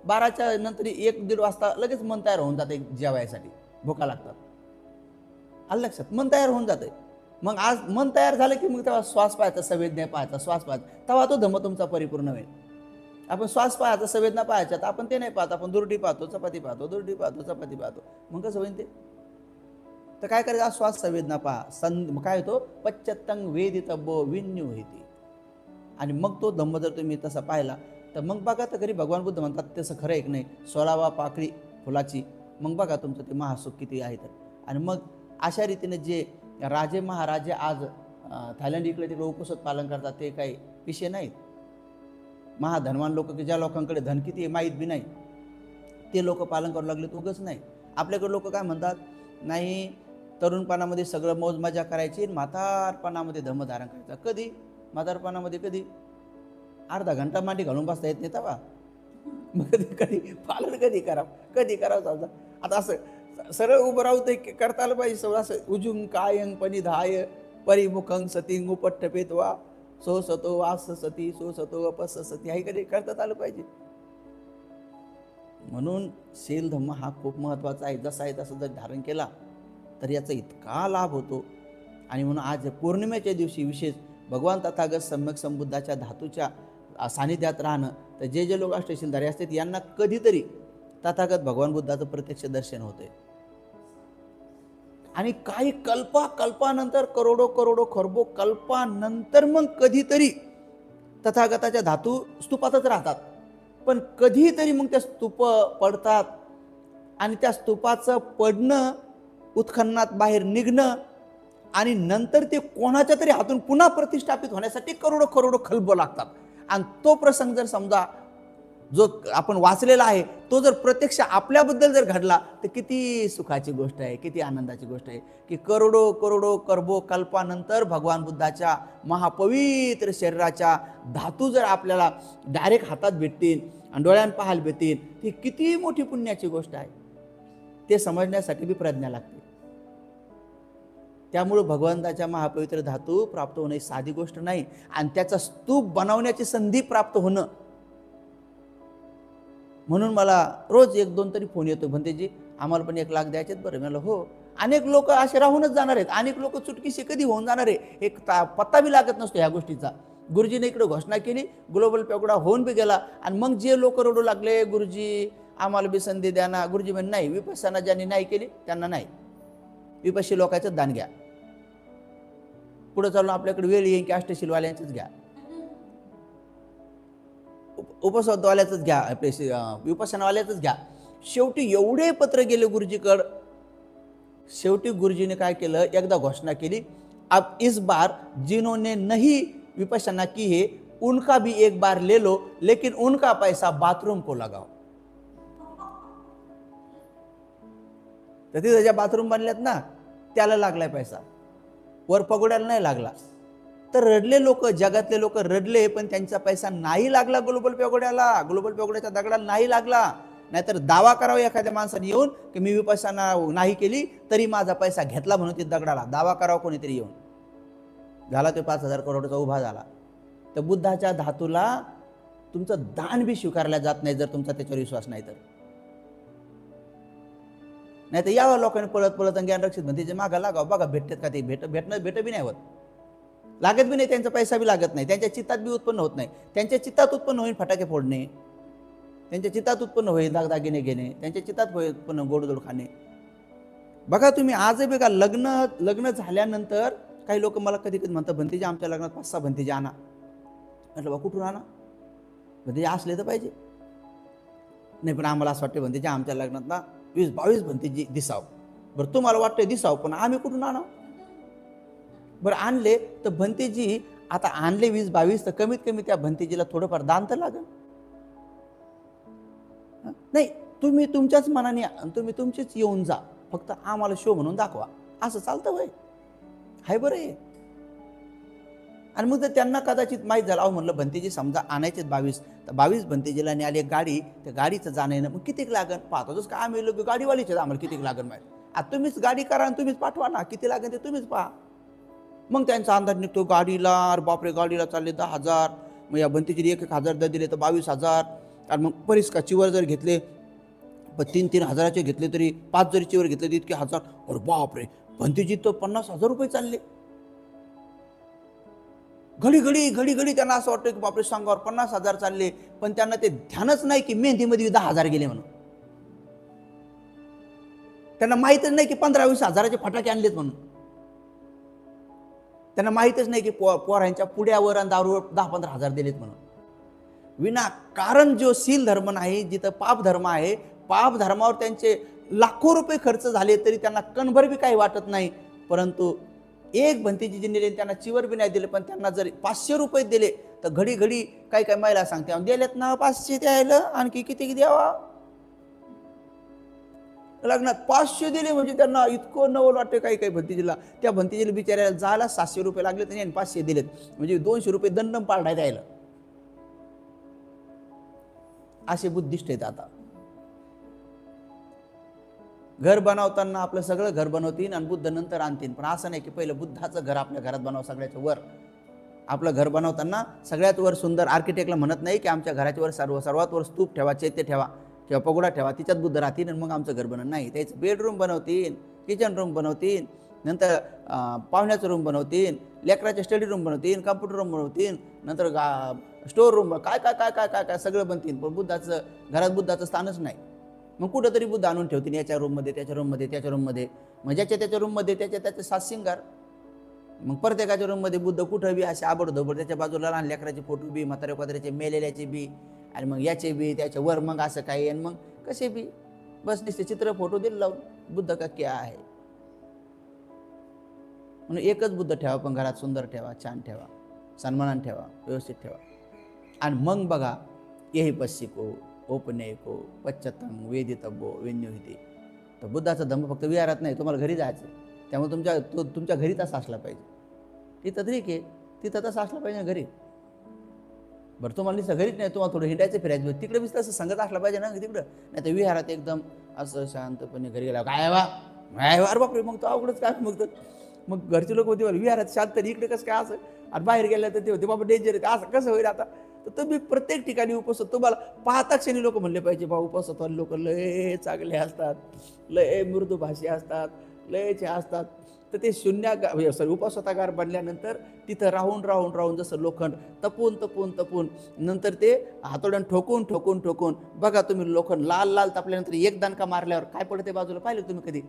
12च्या नंतर 1-1:30 वाजता लगेच मन तयार होऊन जाते जेवायसाठी, भुका लागतात. आलं लक्षात, मन तयार होऊन जाते. मग आज मन तयार झालं की मग तेव्हा श्वास पाहायचा, संवेदना पाहायचा, श्वास पाहायचा, तेव्हा तो धम्म तुमचा परिपूर्ण होईल. आपण श्वास पाहायचा, संवेदना पाहायच्या, तर आपण ते नाही पाहत, आपण दुरडी पाहतो, चपाती पाहतो, दुरडी पाहतो, चपाती पाहतो. मग कसं होईल ते? तर काय करायचं, श्वास संवेदना पहा, काय होतो, पश्चत्तं वेदितव्यो विन्युहिती. आणि मग तो धम्म जर तुम्ही तसा पाहिला तर मग बघा, तर घरी भगवान बुद्ध म्हणतात तसं खरं एक नाही, 16वा पाकळी फुलाची. मग बघा तुमचं ते महासुख किती आहे तर. आणि मग अशा रीतीने जे राजे महाराजे आज थायलंड इकडे तिकडे उपसत पालन करतात, ते काही विषय नाहीत. महाधनवान लोक, की ज्या लोकांकडे धन किती आहे माहीत बी नाही, ते लोक पालन करू लागले, उगच नाही. आपल्याकडे लोक काय म्हणतात, नाही तरुणपणामध्ये सगळं मौज मजा करायची, म्हातारपणामध्ये धम्म धारण करायचा. कधी म्हातारपणामध्ये? कधी अर्धा घंटा मांडी घालून बसता येत नाही तेव्हा. मग कधी पालन कधी करावं समजा. आता असं सरळ उभं राहू ते करता आलं पाहिजे. सगळं असं उजुम कायं पनिधाय परिमुखं सती उपट्टपेत वा सो सतो वास सती सो सतो अपस सती, हे कधी करतात आलं पाहिजे. म्हणून शील धम्म हा खूप महत्त्वाचा आहे. जसा आहे तसं जर धारण केला तर याचा इतका लाभ होतो. आणि म्हणून आज पौर्णिमेच्या दिवशी विशेष भगवान तथागत सम्यक संबुद्धाच्या धातूच्या सानिध्यात राहणं, तर जे जे लोक अष्टशीलधारी असतात यांना कधीतरी तथागत भगवान बुद्धाचं प्रत्यक्ष दर्शन होते. आणि काही कल्पानंतर, करोडो खरबो कल्पानंतर मग कधीतरी तथागताच्या धातू स्तूपातच राहतात. पण कधीतरी मग त्या स्तूप पडतात, आणि त्या स्तूपाचं पडणं, उत्खननात बाहेर निघणं, आणि नंतर ते कोणाच्या तरी हातून पुन्हा प्रतिष्ठापित होण्यासाठी करोडो खलबो लागतात. आणि तो प्रसंग जर समजा जो आपण वाचलेला आहे तो जर प्रत्यक्ष आपल्याबद्दल जर घडला तर किती सुखाची गोष्ट आहे, किती आनंदाची गोष्ट आहे की करोडो करबो कल्पानंतर भगवान बुद्धाच्या महापवित्र शरीराच्या धातू जर आपल्याला डायरेक्ट हातात भेटतील आणि डोळ्यानं पाहायला भेटतील, ती किती मोठी पुण्याची गोष्ट आहे. ते समजण्यासाठी बी प्रज्ञा लागते. त्यामुळे भगवंताच्या महापवित्र धातू प्राप्त होणे साधी गोष्ट नाही, आणि त्याचा स्तूप बनवण्याची संधी प्राप्त होणं. म्हणून मला रोज 1-2 तरी फोन येतो, म्हणतेजी आम्हाला पण 1 लाख द्यायचे बरं. मला हो, अनेक लोक असे राहूनच जाणार आहेत, अनेक लोक चुटकीशी कधी होऊन जाणार आहे, एक पत्ता बी लागत नसतो ह्या गोष्टीचा. गुरुजीने इकडे घोषणा केली, ग्लोबल पेगोडा होऊन बी गेला, आणि मग जे लोक रडू लागले गुरुजी आम्हाला बी संधी द्या ना, गुरुजी म्हणे नाही, विपश्यना ज्यांनी नाही केली त्यांना नाही, विपश्य लोकांचं दान घ्या. पुढे चालून आपल्याकडे वेळ येईल की अष्टशीलवाल्यांचंच घ्या, उपसवाल्याचंच घ्या, विपश्यनावाल्याचंच घ्या. शेवटी एवढे पत्र गेले गुरुजीकडं. शेवटी गुरुजीने काय केलं, एकदा घोषणा केली, अब इस बार जिन्होंने नहीं विपश्यना की है उनका भी एक बार ले लो, लेकिन उनका पैसा बाथरूम को लगाओ. तर तिथे ज्या बाथरूम बनल्यात ना त्याला लागलाय पैसा, वर पगोड्याला नाही लागला. तर रडले लोक, जगातले लोक रडले, पण त्यांचा पैसा नाही लागला ग्लोबल पेगोड्याला, ग्लोबल पेगोड्याच्या दगडाला नाही लागला. नाहीतर दावा करावा एखाद्या माणसाने येऊन की मी विपश्यना नाही केली तरी माझा पैसा घेतला म्हणून ते दगडाला दावा करावा कोणीतरी येऊन. झाला तो 5,000 करोडचा उभा झाला. तर बुद्धाच्या धातूला तुमचं दान बी स्वीकारल्या जात नाही जर तुमचा त्याच्यावर विश्वास नाही तर. नाही तर यावं लोकांनी पळत ज्ञान रक्षित म्हणते मागा लागावं, बघा भेटतात का ते, भेट बी नाही होत, लागत बी नाही, त्यांचा पैसा बी लागत नाही, त्यांच्या चित्तात बी उत्पन्न होत नाही. त्यांच्या चित्तात उत्पन्न होईल फटाके फोडणे, त्यांच्या चित्तात उत्पन्न होईल दागदागिने घेणे, त्यांच्या चित्तात होईल उत्पन्न गोडधोड खाणे. बघा तुम्ही आज बघा लग्न झाल्यानंतर काही लोक मला कधी म्हणतात भंतीजी आमच्या लग्नात 5-6 भंतीजी आणा. म्हटलं बा कुठून आणा, भंतीजी असले तर पाहिजे. नाही पण आम्हाला असं वाटतं भंतीजी आमच्या लग्नात ना 20-22 भंतीजी दिसाव. बरं तुम्हाला वाटतंय दिसाव, पण आम्ही कुठून आणा. बरं आणले तर भंतीजी आता आणले 20-22 तर कमीत कमी त्या भंतीजीला थोडंफार दान तर लागेल. नाही, तुम्ही तुमच्याच मनाने तुम्ही तुमचेच येऊन जा, फक्त आम्हाला शो म्हणून दाखवा, असं चालतं वय हाय बरं आहे. आणि मग जर त्यांना कदाचित माहीत झालं, अहो म्हणलं भंतेजी समजा आणायचे 22 तर 22 भंतेजीला आली एक गाडी, त्या गाडीचं जाणं येणं मग कितीक लागन पाहतोच का आम्ही लोक गाडीवालीचे आम्हाला कितीक लागन माहीत. आता तुम्हीच गाडी करा आणि तुम्हीच पाठवा ना, किती लागेल ते तुम्हीच पहा. मग त्यांचा अंदाज निघतो गाडीला, अरे बापरे गाडीला चालले 10,000, मग या भंतेजीने 1,000 जर दिले तर 22,000. आणि मग बरीच का चिवर जर घेतले 3-3 हजाराचे घेतले तरी 5 जरी चिवर घेतले तर इतके हजार, अरे बापरे भंतेजी तर 50,000 रुपये चालले. घडी घडी त्यांना असं वाटतं की बापरे सांगावर 50,000 चालले, पण त्यांना ते ध्यानच नाही की मेहंदीमध्ये 10,000 गेले म्हणून. त्यांना माहीतच नाही की 15-20 हजाराचे फटाके आणलेत म्हणून. त्यांना माहीतच नाही की पोरांच्या पुड्यावर आणि दारूवर 10-15 हजार दिलेत म्हणून. विनाकारण जो शील धर्म नाही, जिथं पाप धर्म आहे, पाप धर्मावर त्यांचे लाखो रुपये खर्च झाले तरी त्यांना कणभर बी काही वाटत नाही. परंतु एक भंतेजी जी नेले त्यांना चिवर बी नाही दिले, पण त्यांना जर 500 रुपये दिले तर घडी घडी काही महिला सांगते दिलेत ना 500 द्यायला, आणखी किती द्यावा. लग्नात 500 दिले म्हणजे त्यांना इतकं नवल वाटतं काही भंतेजीला. त्या भंतेजीला बिचारायला जायला 700 रुपये लागले त्यांनी 500 दिलेत म्हणजे 200 रुपये दंडम पाळण्यात द्यायला. असे बुद्धिस्ट आहेत. आता घर बनवताना आपलं सगळं घर बनवतील आणि बुद्ध नंतर आणतील, पण असं नाही की पहिलं बुद्धाचं घर आपल्या घरात बनवा सगळ्याच्या वर. आपलं घर बनवताना सगळ्यात वर सुंदर, आर्किटेक्टला म्हणत नाही की आमच्या घराच्या वर सर्वात वर स्तूप ठेवा, चैत्य ठेवा किंवा पगोडा ठेवा, तिच्यात बुद्ध राहतील आणि मग आमचं घर बनवणार नाही. त्याचं बेडरूम बनवतील, किचन रूम बनवतील, नंतर पाहुण्याचं रूम बनवतील, लेकराचे स्टडी रूम बनवतील, कम्प्युटर रूम बनवतील, नंतर स्टोर रूम काय काय काय काय काय काय सगळं बनतील. पण बुद्धाचं घरात बुद्धाचं स्थानच नाही. मग कुठंतरी बुद्ध आणून ठेवतील याच्या रूममध्ये, त्याच्या रूममध्ये, त्याच्या रूममध्ये, मग ज्याच्या त्याच्या रूममध्ये त्याचे 7 शिंगार. मग प्रत्येकाच्या रूममध्ये बुद्ध कुठं बी असे आबडधोबड, त्याच्या बाजूला लहान लेकराचे फोटो बी, म्हाताऱ्या कोताऱ्याचे, मेलेल्याचे बी, आणि मग याचे बी, त्याच्या वर मग असं काही, आणि मग कसे बी बस दिसते चित्र फोटो दिले लावून बुद्ध का क्या आहे. म्हणून एकच बुद्ध ठेवा, पण घरात सुंदर ठेवा, छान ठेवा, सन्मानान ठेवा, व्यवस्थित ठेवा. आणि मग बघा येही पश्चिको ओपनेको पश्चतंग वेदितब्बो वेन्युहिते. तर बुद्धाचा धम्म फक्त विहारात नाही, तुम्हाला घरी जायचं. त्यामुळे तुमच्या घरी तसा असला पाहिजे. तिथं ठीक आहे, तिथं तसं असलं पाहिजे घरी. बरं तुम्हाला नुसतं घरीच नाही, तुम्हाला थोडं हिंडायचं फिरायचं तिकडे बी तसं संगत असला पाहिजे ना तिकडं. नाही तर विहारात एकदम असं शांतपणे घरी गेला काय वार बापरे, मग तो अवघडच काय. मग घरचे लोक होते विहारात शांत, इकडे कसं काय असं, आणि बाहेर गेल्या तर ते होते बाबा डेंजर आहे, असं कसं होईल आता. तर तुम्ही प्रत्येक ठिकाणी उपस्थित, तुम्हाला पाहता क्षणी लोक म्हणले पाहिजे बा उपस्थितवाले लोक लय चांगले असतात, लय मृदू भाषी असतात, लयचे असतात. तर ते उपस्वतागार बनल्यानंतर तिथं राहून जसं लोखंड तपून नंतर ते हातोड्यानं ठोकून बघा तुम्ही लोखंड लाल तापल्यानंतर एक दणका मारल्यावर काय पडते बाजूला, पाहिलं तुम्ही कधी?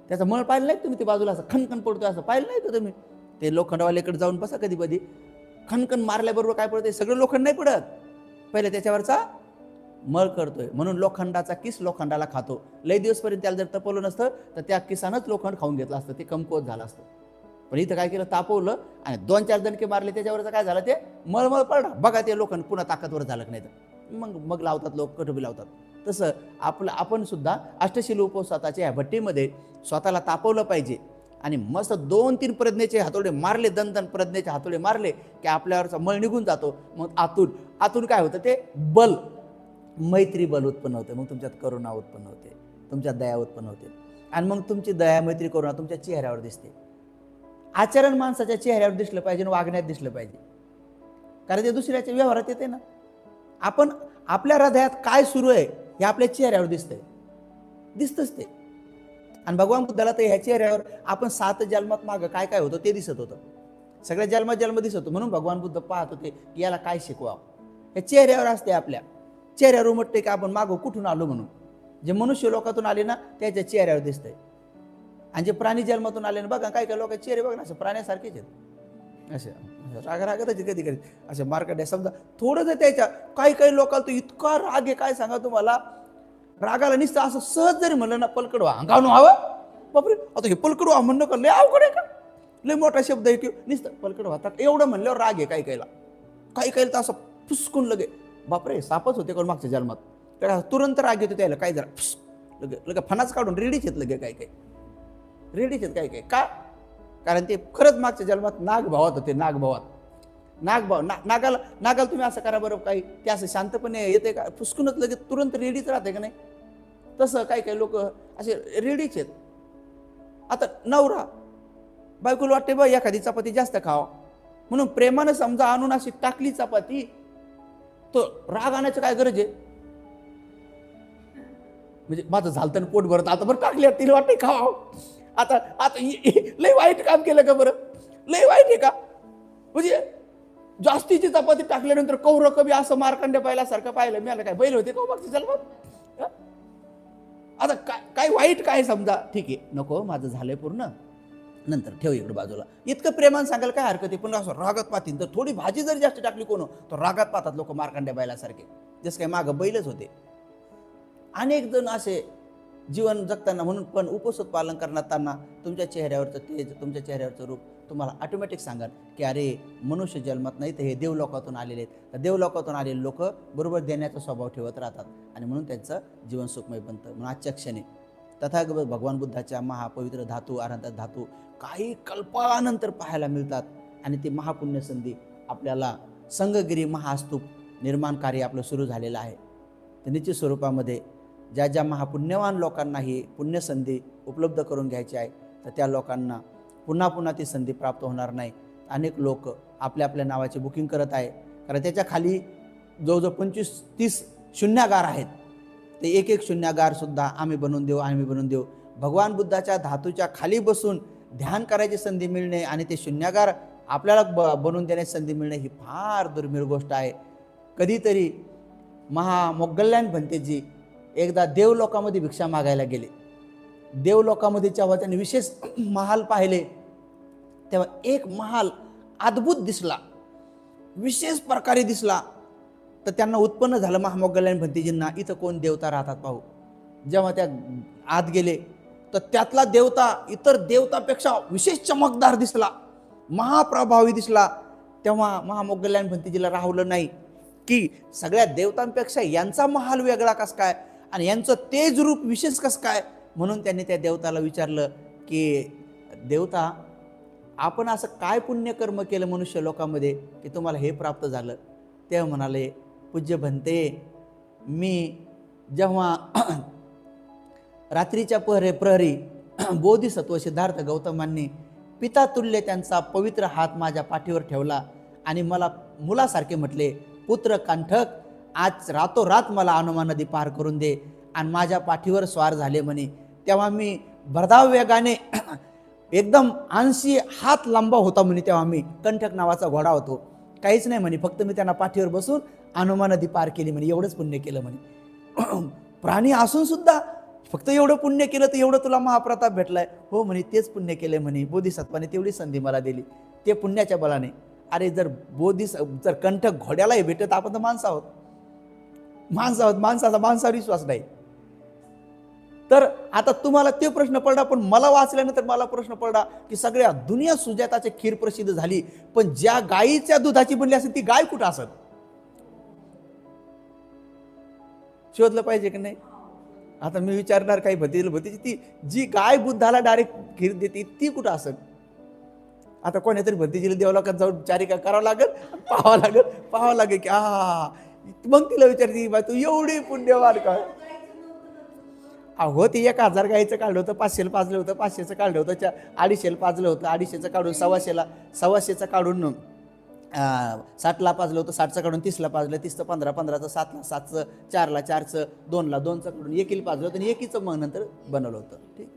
त्याचा मळ पाहिलं नाही तुम्ही? ते बाजूला असं खनखन पडतोय असं पाहिलं नाही का तुम्ही? ते लोखंडवाल्याकडे जाऊन बसा कधी खनखन मारल्याबरोबर काय पडतंय, सगळं लोखंड नाही पडत, पहिले त्याच्यावरचा मळ करतोय. म्हणून लोखंडाचा किस लोखंडाला खातो. लय दिवसपर्यंत त्याला जर तपवलं नसतं तर त्या किसानच लोखंड खाऊन घेतलं असतं, ते कमकुवत झालं असतं. पण इथं काय केलं, तापवलं आणि 2-4 दणके मारले, त्याच्यावरचं काय झालं, ते मळमळ पडला. बघा ते लोखंड पुन्हा ताकदवर झालं नाही तर मग लावतात लोक, कटोबी लावतात. तसं आपण सुद्धा अष्टशील उपवासाच्या ह्या भट्टीमध्ये स्वतःला तापवलं पाहिजे. आणि मस्त 2-3 प्रज्ञेचे हातोडे मारले, दन प्रज्ञेचे हातोडे मारले की आपल्यावरचा मळ निघून जातो. मग आतून काय होतं, ते बल, मैत्री बल उत्पन्न होते. मग तुमच्यात करुणा उत्पन्न होते, तुमच्यात दया उत्पन्न होते. आणि मग तुमची दया, मैत्री, करुणा तुमच्या चेहऱ्यावर दिसते. आचरण माणसाच्या चेहऱ्यावर दिसलं पाहिजे, वागण्यात दिसलं पाहिजे, कारण ते दुसऱ्याच्या व्यवहारात येते ना. आपण आपल्या हृदयात काय सुरू आहे हे आपल्या चेहऱ्यावर दिसतंच ते. आणि भगवान बुद्धाला तर ह्या चेहऱ्यावर आपण 7 जन्मात मागं काय काय होतं ते दिसत होतं, सगळ्या जन्म दिसत होतं. म्हणून भगवान बुद्ध पाहत होते की याला काय शिकवावं. हे चेहऱ्यावर असते, आपल्या चेहऱ्यावर उमटते की आपण मागं कुठून आलो म्हणून. जे मनुष्य लोकातून आले ना त्याच्या चेहऱ्यावर दिसतंय, आणि जे प्राणी जन्मातून आले ना बघा काय लोकांचे चेहरे बघा ना असे प्राण्यासारखेच आहेत, असे रागारागत कधी असे मार्केट. समजा थोडं जर त्याच्या काही लोकांना तो इतका राग आहे काय सांगा तुम्हाला, रागाला नुसतं असं सहज जरी म्हणलं ना पलकडवा अंगावून व्हावं, बापरे आता हे पलकडवा म्हणणं का लय अवघड आहे का, लय मोठा शब्द आहे की नुसतं पलकडवा. एवढं म्हणल्यावर राग आहे काही तर असं फुसकून लगे बापरे सापच होते कोण मागच्या जन्मात. तर तुरंत राग येतो त्याला, काय जरा लगे फणाच काढून रेडीच येत लगे काय काय रेडीच येत काय काय का, कारण ते खरंच मागच्या जन्मात नागभावात होते. नागाला तुम्ही असं करा बरं, काही ते असं शांतपणे येते का, फुसकूनच लगेच तुरंत रेडीच राहते का नाही. तसं काही लोक असे रेडीच आहेत. आता नवरा बायकोला वाटते बा एखादी चपाती जास्त खावा, म्हणून प्रेमानं समजा आणून अशी टाकली चपाती, तो राग आणायचं काय गरज आहे. म्हणजे माझं झालतं पोट भरत, आता बरं टाकली तिला वाटते खावा. आता आता लय वाईट काम केलं का बरं, लय वाईट आहे का. म्हणजे जास्तीची चपाती टाकल्यानंतर कौर कवी असं मारकंड्या पाहिल्यासारखं पाहिलं मी, आलं काय बैल होते का मागच्या जन्मात. आता काय वाईट काय समजा, ठीक आहे नको माझं झालंय पूर्ण, नंतर ठेव इकडे बाजूला. इतकं प्रेमानं सांगायला काय हरकत आहे. पण असं रागात पाहतील तर थोडी भाजी जरी जास्त टाकली कोण तर रागात पाहतात लोक मारकंड्या बैलासारखे, जसं काय मागं बैलच होते. अनेक जण असे जीवन जगताना, म्हणून पण उपवास पालन करताना तुमच्या चेहऱ्यावरचं तेज, तुमच्या चेहऱ्यावरचं रूप तुम्हाला ऑटोमॅटिक सांगाल की अरे मनुष्य जन्मात नाही तर हे देवलोकातून आलेले आहेत. तर देवलोकातून आलेले लोक बरोबर देण्याचा स्वभाव ठेवत राहतात आणि म्हणून त्यांचं जीवन सुखमय बनतं. म्हणून आजच्या क्षणी तथागत भगवान बुद्धाच्या महापवित्र धातू, आराध्य धातू काही कल्पानंतर पाहायला मिळतात. आणि ते महापुण्य संधी आपल्याला संगगिरी महास्तूप निर्माण कार्य आपलं सुरू झालेलं आहे. तर निश्चित स्वरूपामध्ये ज्या ज्या महापुण्यवान लोकांना ही पुण्यसंधी उपलब्ध करून घ्यायची आहे, तर त्या लोकांना पुन्हा पुन्हा ती संधी प्राप्त होणार नाही. अनेक लोक आपल्या आपल्या नावाची बुकिंग करत आहे, कारण त्याच्या खाली जवळजवळ 25-30 शून्यागार आहेत. ते एक एक शून्यागारसुद्धा आम्ही बनवून देऊ. भगवान बुद्धाच्या धातूच्या खाली बसून ध्यान करायची संधी मिळणे आणि ते शून्यागार आपल्याला बनवून देण्याची संधी मिळणे ही फार दुर्मिळ गोष्ट आहे. कधीतरी मोगल्यान भंतेजी एकदा देवलोकामध्ये भिक्षा मागायला गेले. देवलोकामध्ये जेव्हा त्यांनी विशेष महाल पाहिले, तेव्हा एक महाल अद्भुत दिसला, विशेष प्रकारे दिसला. तर त्यांना उत्पन्न झालं महामोगल्यान भंतेजींना, इथं कोण देवता राहतात पाहू. जेव्हा त्या आत गेले तर त्यातला देवता इतर देवतापेक्षा विशेष चमकदार दिसला, महाप्रभावी दिसला. तेव्हा महामोगल्यान भंतेजीला राहवलं नाही की सगळ्या देवतांपेक्षा यांचा महाल वेगळा कस काय आणि यांचं तेज रूप विशेष कसं काय. म्हणून त्यांनी त्या देवताला विचारलं की देवता, आपण असं काय पुण्यकर्म केलं मनुष्य लोकांमध्ये की तुम्हाला हे प्राप्त झालं. तेव्हा म्हणाले, पूज्य भंते, मी जेव्हा रात्रीच्या प्रहरी बोधिसत्व सिद्धार्थ गौतमांनी पिता तुल्य त्यांचा पवित्र हात माझ्या पाठीवर ठेवला आणि मला मुलासारखे म्हटले, पुत्र कांठक, आज रातोरात मला अनुमा नदी पार करून दे आणि माझ्या पाठीवर स्वार झाले म्हणे. तेव्हा मी भरधाव वेगाने एकदम 80 हात लांबा होता म्हणे. तेव्हा मी कंठक नावाचा घोडा होतो, काहीच नाही म्हणे, फक्त मी त्यांना पाठीवर बसून अनुमा नदी पार केली म्हणे. एवढंच पुण्य केलं म्हणे. प्राणी असून सुद्धा फक्त एवढं पुण्य केलं तर एवढं तुला महाप्रताप भेटलाय. हो म्हणे, तेच पुण्य केले म्हणे. बोधिसत्वाने तेवढी संधी मला दिली, ते पुण्याच्या बलाने. अरे जर जर कंठक घोड्यालाही भेटत, आपण तर माणसं आहोत. माणसाचा माणसावर विश्वास नाही. तर आता तुम्हाला ते प्रश्न पडला, पण मला वाचल्यानंतर मला प्रश्न पडला की सगळ्या दुनिया सुजाताची खीर प्रसिद्ध झाली, पण ज्या गायीच्या दुधाची बनली असेल ती गाय कुठं असेल, शोधलं पाहिजे की नाही. आता मी विचारणार काही भतीची ती जी गाय बुद्धाला डायरेक्ट खीर देते ती कुठं असेल. आता कोणीतरी भतीजीला देवलोकात जाऊन चारिका करावं लागेल, पाहावं लागेल की मग तिला विचारते, तू एवढी पुण्यवान का. अहो, ती 1000 गाईचं काढलं होतं, 500 पाजलं होतं, 500चं काढलं होतं, 250 पाजलं होतं, 250चं काढून 125चं काढून 60ला पाजलं होतं, 60चं काढून 30ला पाजलं, 30चं 15, 15चं 7ला, 7चं 4ला, 4चं 2ला, 2चं काढून 1ला पाजलं होतं आणि 1चं मग नंतर बनवलं होतं. ठीक.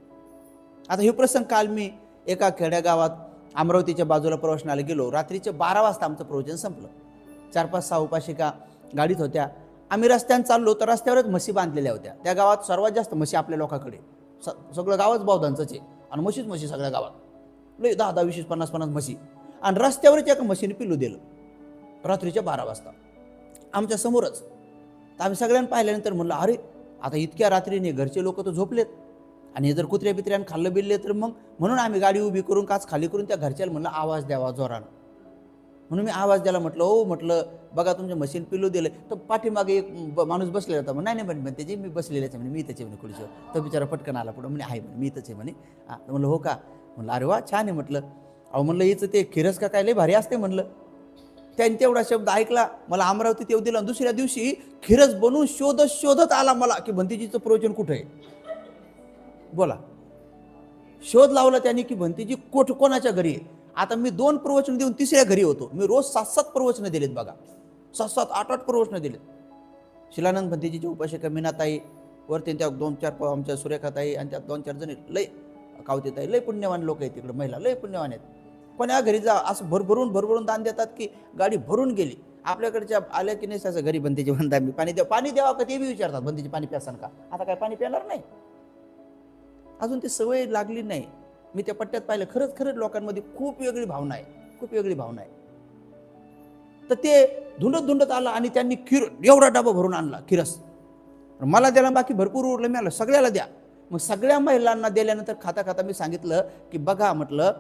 आता हे प्रसंग काल मी एका खेड्यागावात अमरावतीच्या बाजूला प्रवचनाला गेलो. रात्रीचे 12 वाजता आमचं प्रवचन संपलं. 4-5-6 उपासिका गाडीत होत्या. आम्ही रस्त्याने चाललो तर रस्त्यावरच म्हशी बांधलेल्या होत्या. त्या गावात सर्वात जास्त म्हशी आपल्या लोकांकडे, सगळं गावच बौद्धांचंच आहे आणि म्हशी सगळ्या गावात, लय 10-10, 20, 50-50 म्हशी. आणि रस्त्यावरच एका म्हशीने पिल्लू दिलं रात्रीच्या 12 वाजता आमच्या समोरच. तर आम्ही सगळ्यांनी पाहिल्यानंतर म्हणलं, अरे आता इतक्या रात्रीने घरचे लोक तर झोपलेत आणि हे जर कुत्र्या बित्र्यानं खाल्लं बिल्ले तर मग. म्हणून आम्ही गाडी उभी करून काच खाली करून त्या घरच्याला म्हणलं आवाज द्यावा जोरानं. म्हणून मी आवाज द्यायला म्हटलं, ओ म्हटलं बघा तुमच्या मशीन पिलू दिलं. तर पाठीमागे एक माणूस बसलेला होता. नाही नाही म्हणे त्याची मी बसलेल्याच आहे म्हणे, मी इथंच आहे म्हणे खुर्चीवर. तो बिचारा पटकन आला पुढं म्हणे आहे म्हणे मी इथंच आहे म्हणे. म्हणलं हो का? म्हणलं अरे वा छान आहे म्हटलं. अहो म्हणलं हिचं ते खिरस का काय लय भारी असते म्हणलं. त्यांनी तेवढा शब्द ऐकला, मला अमरावतीत येऊ दिला. दुसऱ्या दिवशी खिरस बनवून शोधत शोधत आला मला की भंतीजीचं प्रवचन कुठं आहे. बोला, शोध लावला त्यांनी की भंतीजी कोणाच्या घरी आहे. आता मी 2 प्रवचन देऊन तिसऱ्या घरी होतो. मी रोज 7-7 प्रवचनं दिलेत बघा, 7-7 8-8 प्रवचनं दिलेत. शिलानंद भंतीजीचे उपासिका मीनाताई, वरती त्या 2-4 आमच्या सुरेखाताई आणि त्या 2-4 जणी लय कावतीताई, लय पुण्यवान लोक आहेत तिकडे, महिला लय पुण्यवान आहेत. पण या घरी जा असं भरभरून दान देतात की गाडी भरून गेली. आपल्याकडच्या आल्या की नाही असं घरी भंतीजी म्हणतात मी पाणी द्यावा का ते बी विचारतात, भंतीजी पाणी प्यासान का. आता काय पाणी प्याणार नाही, अजून ती सवय लागली नाही. मी त्या पट्ट्यात पाहिलं, खरंच लोकांमध्ये खूप वेगळी भावना आहे, खूप वेगळी भावना आहे. तर ते धुंडत आला आणि त्यांनी एवढा डबा भरून आणला खिरस. मला द्यायला बाकी भरपूर उरलं, मी आलं सगळ्याला द्या. मग सगळ्या महिलांना दिल्यानंतर खाता मी सांगितलं की बघा म्हटलं,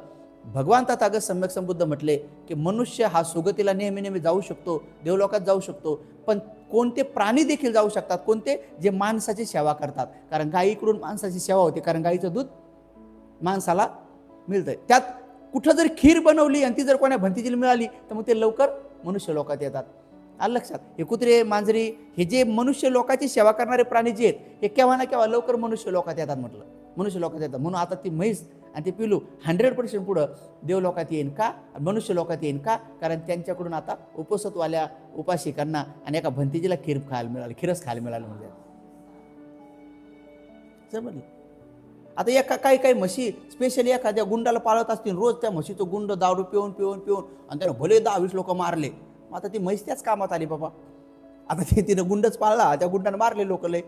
भगवान तथागत सम्यक संबुद्ध म्हटले की मनुष्य हा सुगतीला नेहमी जाऊ शकतो, देवलोकात जाऊ शकतो, पण कोणते प्राणी देखील जाऊ शकतात, कोणते जे माणसाची सेवा करतात. कारण गायीकडून माणसाची सेवा होते, कारण गायीचं दूध माणसाला मिळतंय. त्यात कुठं जर खीर बनवली आणि ती जर कोणा भंतीजीला मिळाली तर मग ते लवकर मनुष्य लोकात येतात. आलं लक्षात. हे कुत्रे मांजरी हे जे मनुष्य लोकांची सेवा करणारे प्राणी जे आहेत हे केव्हा ना केव्हा लवकर मनुष्य लोकात येतात म्हटलं, मनुष्य लोकात येतात. म्हणून आता ती म्हैस आणि ते पिलू 100% पुढं देव लोकात येईन का, मनुष्य लोकात येईन का, कारण त्यांच्याकडून आता उपसतवाल्या उपासिकांना आणि एका भंतीजीला खीर खायला मिळाली, खिरस खायला मिळालं म्हणजे समजलं. आता एका काही म्हशी स्पेशली एखाद्या गुंडाला पाळत असतील, रोज त्या म्हशीचं गुंड दारू पिऊन आणि त्यानं भले 10-20 लोक मारले. मग आता ती म्हैस त्याच कामात आली बाबा. आता तिनं गुंडच पाळला, त्या गुंडानं मारले लोक लय.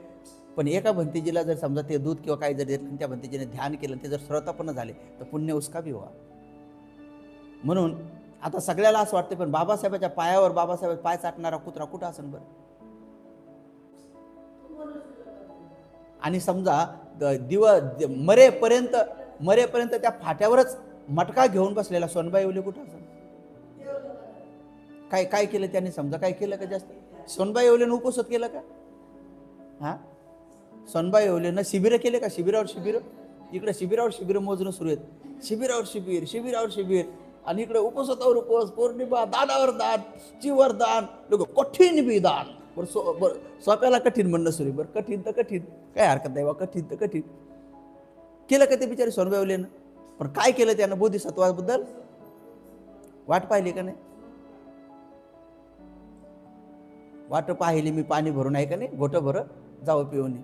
पण एका भंतीजीला जर समजा ते दूध किंवा काही जर देतलं, त्या भंतीजीने ध्यान केलं, ते जर श्रोतापन्न झाले तर पुण्य उसका भी व्हा. म्हणून आता सगळ्याला असं वाटतं, पण बाबासाहेबाच्या पायावर बाबासाहेब पाय चाटणारा कुत्रा कुठं असेल बरं. आणि समजा मरेपर्यंत त्या फाट्यावरच मटका घेऊन बसलेला सोनबाई येवले कुठं असेल. काय केलं त्यांनी, समजा काय केलं का जास्त. सोनबाई येवलेनं उपसत केलं का. हा, सोनबाई येवलेनं शिबिरं केले का, शिबिरावर शिबिर. इकडे शिबिरावर शिबिर मोजणं सुरू आहेत, शिबिरावर शिबिर आणि इकडे उपसतावर उपवास, पौर्णिमा, दानावर दान, चिवर दान, लोक कठीण बी दान. बरं सोप्याला कठीण म्हणणं सुरू. बरं कठीण तर कठीण, काय हरकत नाही बा, कठीण तर कठीण केलं का ते बिचारे सोनबाई येवलेनं. पण काय केलं त्यानं बोधिसत्वाबद्दल वाट पाहिली का नाही. वाट पाहिली मी पाणी भरून आहे का नाही, गोटं भरं जावं पिऊन.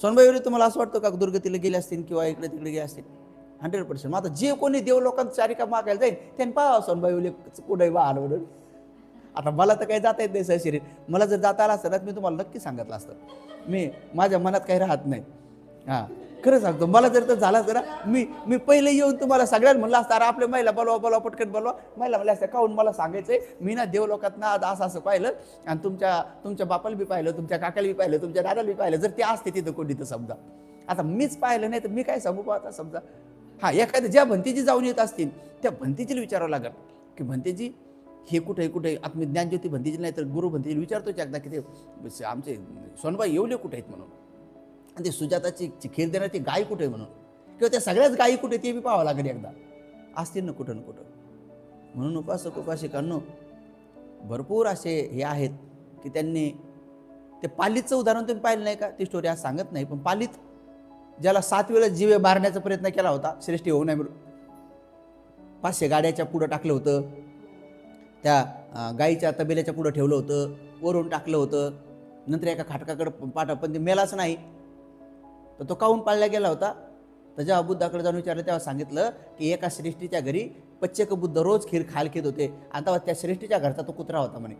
सोनबाई येवले तुम्हाला असं वाटतं का दुर्गतीला गेले असतील किंवा इकडे तिकडे गेले असतील. 100%. मग आता जे कोणी देव लोकांचं चारिका मागायला जाईल त्यांनी पाहा सोनबाई येवले कुठे वाहन म्हणून. आता मला तर काही जाता येत नाही सहशरीर, मला जर जाता आला असतं ना मी तुम्हाला नक्की सांगितलं असतं. मी माझ्या मनात काही राहत नाही. हां खरं सांगतो, मला जर तर झालं असतं ना मी पहिले येऊन तुम्हाला सगळ्यांना म्हणलं असतं, अरे आपल्या महिला बोलवा पटकन बोलवा. महिला म्हणल्या असत्या काहून मला सांगायचंय, मी ना देव लोकात ना असं पाहिलं आणि तुमच्या बापाला बी पाहिलं, तुमच्या काकाला बी पाहिलं, तुमच्या दादाला बी पाहिलं. जर ते असते तिथं कोणी तर समजा, आता मीच पाहिलं नाही तर मी काय सांगू आता समजा. हां एखाद्या ज्या भंतीजी जाऊन येत असतील त्या भंतीजीला विचारावं लागेल की भंतीजी हे कुठे आत्मी ज्ञानज्योती भंतीजी नाही तर गुरु भंतीजी विचारतोच एकदा की ते आमचे सोनबाई येवले कुठे आहेत म्हणून, आणि ते सुजाताची खीर देणारी गाय कुठे आहे म्हणून, किंवा त्या सगळ्याच गायी कुठे ते बी पाहावं लागेल एकदा, असतील ना कुठं ना कुठं. म्हणून उपासिकांनो भरपूर असे हे आहेत की त्यांनी ते पालीतचं उदाहरण तुम्ही पाहिलं नाही का. ती स्टोरी आज सांगत नाही, पण पालीत ज्याला 7 वेळा जीवे मारण्याचा प्रयत्न केला होता श्रेष्ठी होऊ नये म्हणून, 500 गाड्याच्या पुढं टाकलं होतं, त्या गाईच्या तबेल्याच्या पुढं ठेवलं होतं, वरून टाकलं होतं, नंतर एका खाटकाकडं पाठव, पण ते मेलाच नाही. तर तो काहून पाळला गेला होता. तर जेव्हा बुद्धाकडे जाऊन विचारलं तेव्हा सांगितलं की एका श्रेष्ठीच्या घरी पच्चेक बुद्ध रोज खीर खायला घेत होते, आणि तेव्हा त्या श्रेष्ठीच्या घरचा तो कुत्रा होता म्हणे.